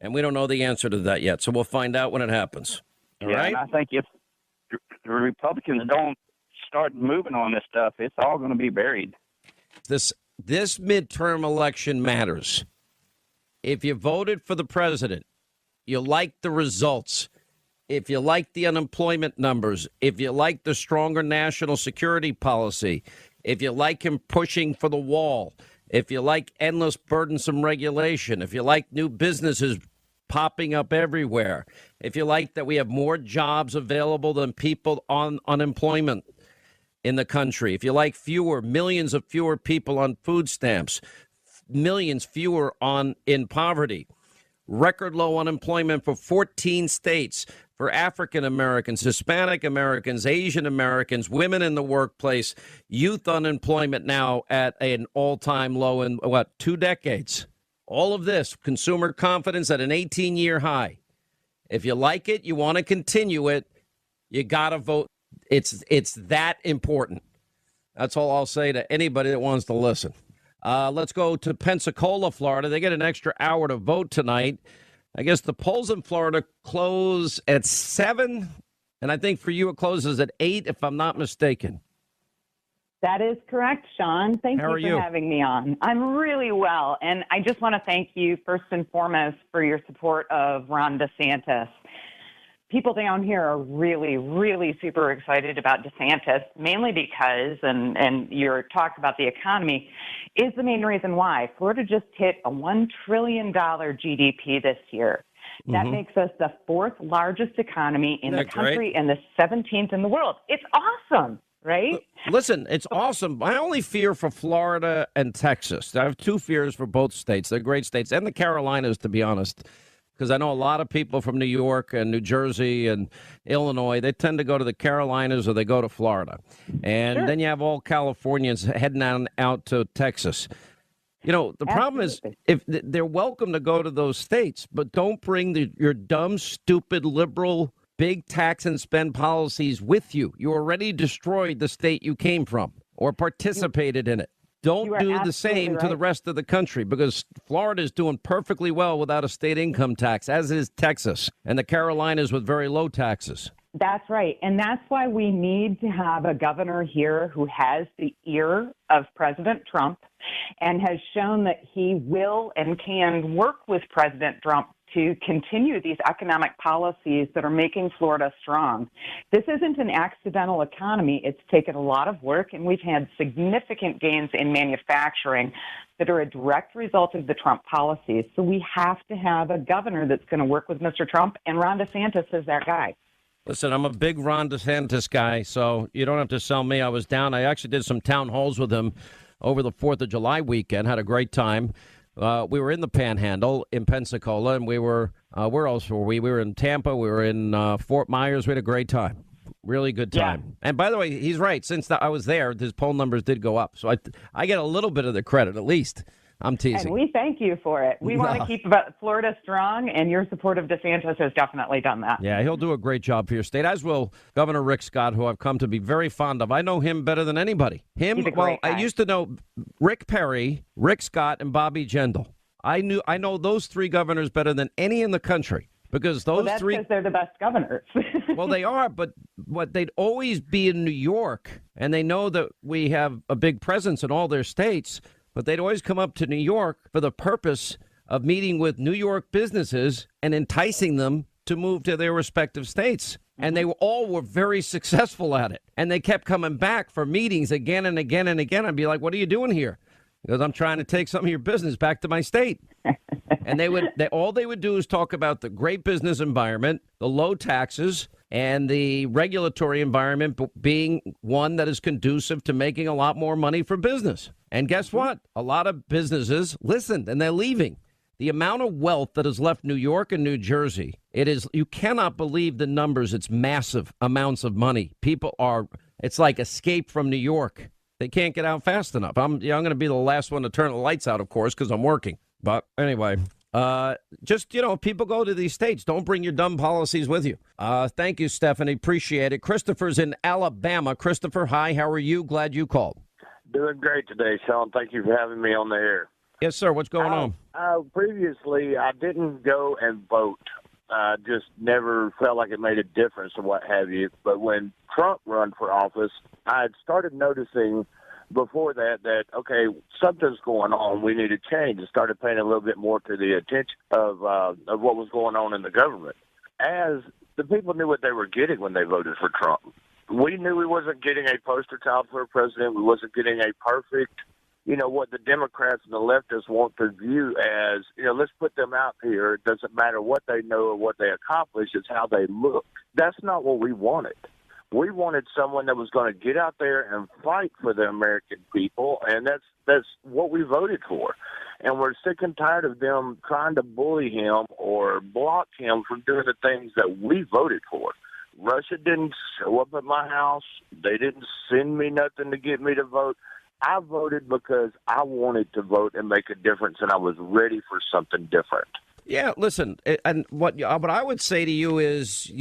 A: And we don't know the answer to that yet. So we'll find out when it happens. All right?
R: And I think if the Republicans don't start moving on this stuff, it's all going to be buried.
A: This midterm election matters. If you voted for the president, you like the results, if you like the unemployment numbers, if you like the stronger national security policy, if you like him pushing for the wall, if you like endless burdensome regulation, if you like new businesses popping up everywhere, if you like that we have more jobs available than people on unemployment in the country, if you like millions of fewer people on food stamps, millions fewer in poverty, record low unemployment for 14 states for African Americans, Hispanic Americans, Asian Americans, women in the workplace, youth unemployment now at an all-time low in, 2 decades. All of this, consumer confidence at an 18-year high. If you like it, you want to continue it, you got to vote. It's that important. That's all I'll say to anybody that wants to listen. Let's go to Pensacola, Florida. They get an extra hour to vote tonight. I guess the polls in Florida close at 7, and I think for you it closes at 8, if I'm not mistaken.
S: That is correct, Sean. Thank
A: How are
S: you for having me on. I'm really well, and I just want to thank you first and foremost for your support of Ron DeSantis. People down here are really, really super excited about DeSantis, mainly because, and your talk about the economy is the main reason why. Florida just hit a $1 trillion GDP this year. That makes us the 4th largest economy in the country and the 17th in the world. It's awesome, right?
A: Listen, it's awesome. My only fear for Florida and Texas, I have 2 fears for both states. They're great states, and the Carolinas, to be honest. Because I know a lot of people from New York and New Jersey and Illinois, they tend to go to the Carolinas or they go to Florida. And then you have all Californians heading out to Texas. The problem is if they're welcome to go to those states, but don't bring your dumb, stupid, liberal, big tax and spend policies with you. You already destroyed the state you came from or participated in it. Don't do the same to the rest of the country, because Florida is doing perfectly well without a state income tax, as is Texas, and the Carolinas with very low taxes.
S: That's right. And that's why we need to have a governor here who has the ear of President Trump and has shown that he will and can work with President Trump to continue these economic policies that are making Florida strong. This isn't an accidental economy. It's taken a lot of work, and we've had significant gains in manufacturing that are a direct result of the Trump policies. So we have to have a governor that's going to work with Mr. Trump, and Ron DeSantis is that guy.
A: Listen, I'm a big Ron DeSantis guy, so you don't have to sell me. I was down. I actually did some town halls with him over the 4th of July weekend, had a great time. We were in the Panhandle in Pensacola, and we were, where else were we? We were in Tampa. We were in Fort Myers. We had a great time. Really good time. Yeah. And by the way, he's right. Since I was there, his poll numbers did go up. So I get a little bit of the credit, at least. I'm teasing.
S: And we thank you for it. We want to keep Florida strong, and your support of DeSantis has definitely done that.
A: Yeah, he'll do a great job for your state, as will Governor Rick Scott, who I've come to be very fond of. I know him better than anybody.
S: He's a great guy.
A: I used to know Rick Perry, Rick Scott, and Bobby Jindal. I know those 3 governors better than any in the country. Because those
S: that's
A: three,
S: because they're the best governors.
A: well, they are, but they'd always be in New York, and they know that we have a big presence in all their states, but they'd always come up to New York for the purpose of meeting with New York businesses and enticing them to move to their respective states. And they all were very successful at it. And they kept coming back for meetings again and again and again. I'd be like, what are you doing here? Because I'm trying to take some of your business back to my state. And all they would do is talk about the great business environment, the low taxes, and the regulatory environment being one that is conducive to making a lot more money for business. And guess what? A lot of businesses listened, and they're leaving. The amount of wealth that has left New York and New Jersey, you cannot believe the numbers. It's massive amounts of money. It's like Escape from New York. They can't get out fast enough. I'm going to be the last one to turn the lights out, of course, because I'm working. But anyway, people go to these states. Don't bring your dumb policies with you. Thank you, Stephanie. Appreciate it. Christopher's in Alabama. Christopher, hi. How are you? Glad you called.
T: Doing great today, Sean. Thank you for having me on the air.
A: Yes, sir. What's going on?
T: Previously, I didn't go and vote. Just never felt like it made a difference or what have you. But when Trump ran for office, I had started noticing before that, okay, something's going on. We need to change, and started paying a little bit more to the attention of what was going on in the government. As the people knew what they were getting when they voted for Trump. We knew we wasn't getting a poster child for a president. We wasn't getting a perfect, what the Democrats and the leftists want to view as, let's put them out here. It doesn't matter what they know or what they accomplish. It's how they look. That's not what we wanted. We wanted someone that was going to get out there and fight for the American people, and that's what we voted for. And we're sick and tired of them trying to bully him or block him from doing the things that we voted for. Russia didn't show up at my house. They didn't send me nothing to get me to vote. I voted because I wanted to vote and make a difference, and I was ready for something different.
A: Yeah, listen, and what I would say to you is,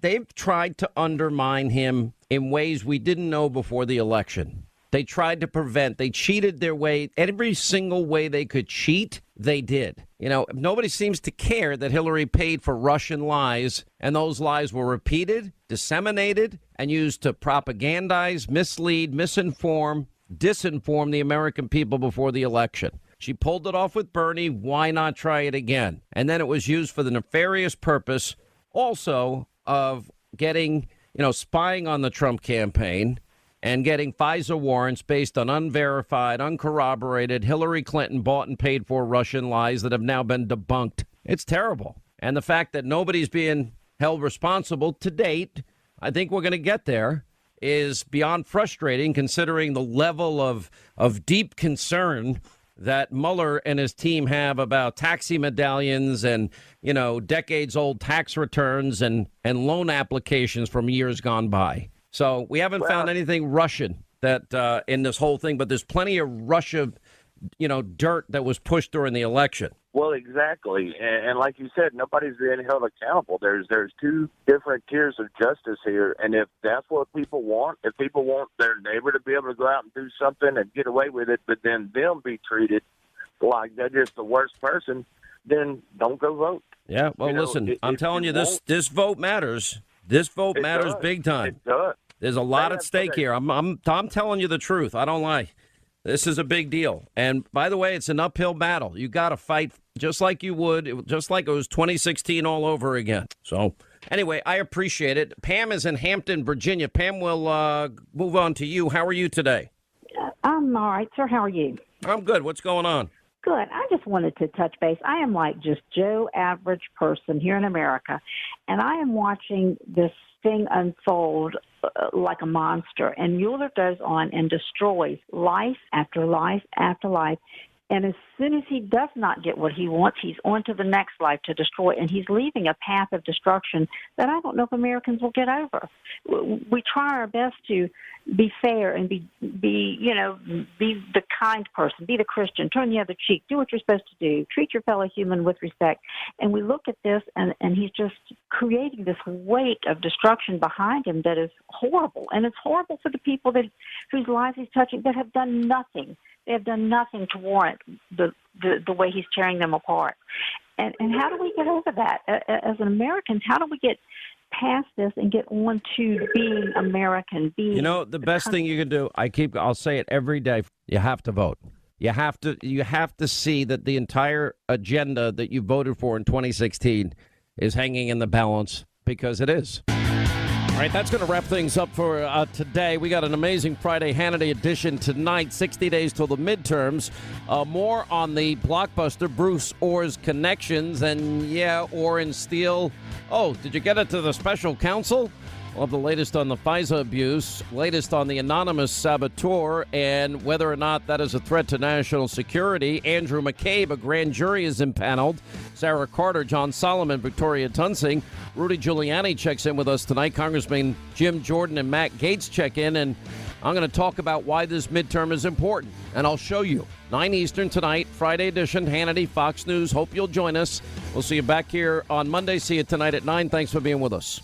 A: they've tried to undermine him in ways we didn't know before the election. They tried to prevent, they cheated their way, every single way they could cheat, they did. Nobody seems to care that Hillary paid for Russian lies, and those lies were repeated, disseminated, and used to propagandize, mislead, misinform, disinform the American people before the election. She pulled it off with Bernie. Why not try it again? And then it was used for the nefarious purpose also of getting, spying on the Trump campaign and getting FISA warrants based on unverified, uncorroborated, Hillary Clinton bought and paid for Russian lies that have now been debunked. It's terrible. And the fact that nobody's being held responsible to date, I think we're going to get there, is beyond frustrating considering the level of deep concern that Mueller and his team have about taxi medallions and, decades old tax returns and loan applications from years gone by. So we haven't found anything Russian that in this whole thing, but there's plenty of Russia, dirt that was pushed during the election.
T: Well, exactly. And like you said, nobody's being held accountable. There's two different tiers of justice here. And if that's what people want, if people want their neighbor to be able to go out and do something and get away with it, but then them be treated like they're just the worst person, then don't go vote.
A: Yeah, well, listen, I'm telling you, this vote matters. This vote matters big time.
T: It does.
A: There's a lot at stake here. I'm telling you the truth. I don't lie. This is a big deal. And by the way, it's an uphill battle. You got to fight just like you would, just like it was 2016 all over again. So anyway, I appreciate it. Pam is in Hampton, Virginia. Pam, we'll move on to you. How are you today?
U: I'm all right, sir. How are you?
A: I'm good. What's going on?
U: Good. I just wanted to touch base. I am like just Joe average person here in America, and I am watching this thing unfold like a monster. And Mueller goes on and destroys life after life after life. And as soon as he does not get what he wants, he's on to the next life to destroy. And he's leaving a path of destruction that I don't know if Americans will get over. We try our best to be fair and be the kind person, be the Christian, turn the other cheek, do what you're supposed to do, treat your fellow human with respect. And we look at this, and he's just creating this weight of destruction behind him that is horrible. And it's horrible for the people whose lives he's touching that have done nothing. They have done nothing to warrant the way he's tearing them apart. And how do we get over that? As an Americans, how do we get past this and get on to being American?
A: The best thing you can do, I'll say it every day, you have to vote. You have to see that the entire agenda that you voted for in 2016 is hanging in the balance, because it is. All right, that's going to wrap things up for today. We got an amazing Friday Hannity edition tonight, 60 days till the midterms. More on the blockbuster Bruce Orr's connections. And, Orr and Steele. Oh, did you get it to the special counsel? We'll have the latest on the FISA abuse, latest on the anonymous saboteur, and whether or not that is a threat to national security. Andrew McCabe, a grand jury, is impaneled. Sarah Carter, John Solomon, Victoria Tunsing. Rudy Giuliani checks in with us tonight. Congressman Jim Jordan and Matt Gaetz check in, and I'm going to talk about why this midterm is important, and I'll show you. 9 Eastern tonight, Friday edition, Hannity, Fox News. Hope you'll join us. We'll see you back here on Monday. See you tonight at 9. Thanks for being with us.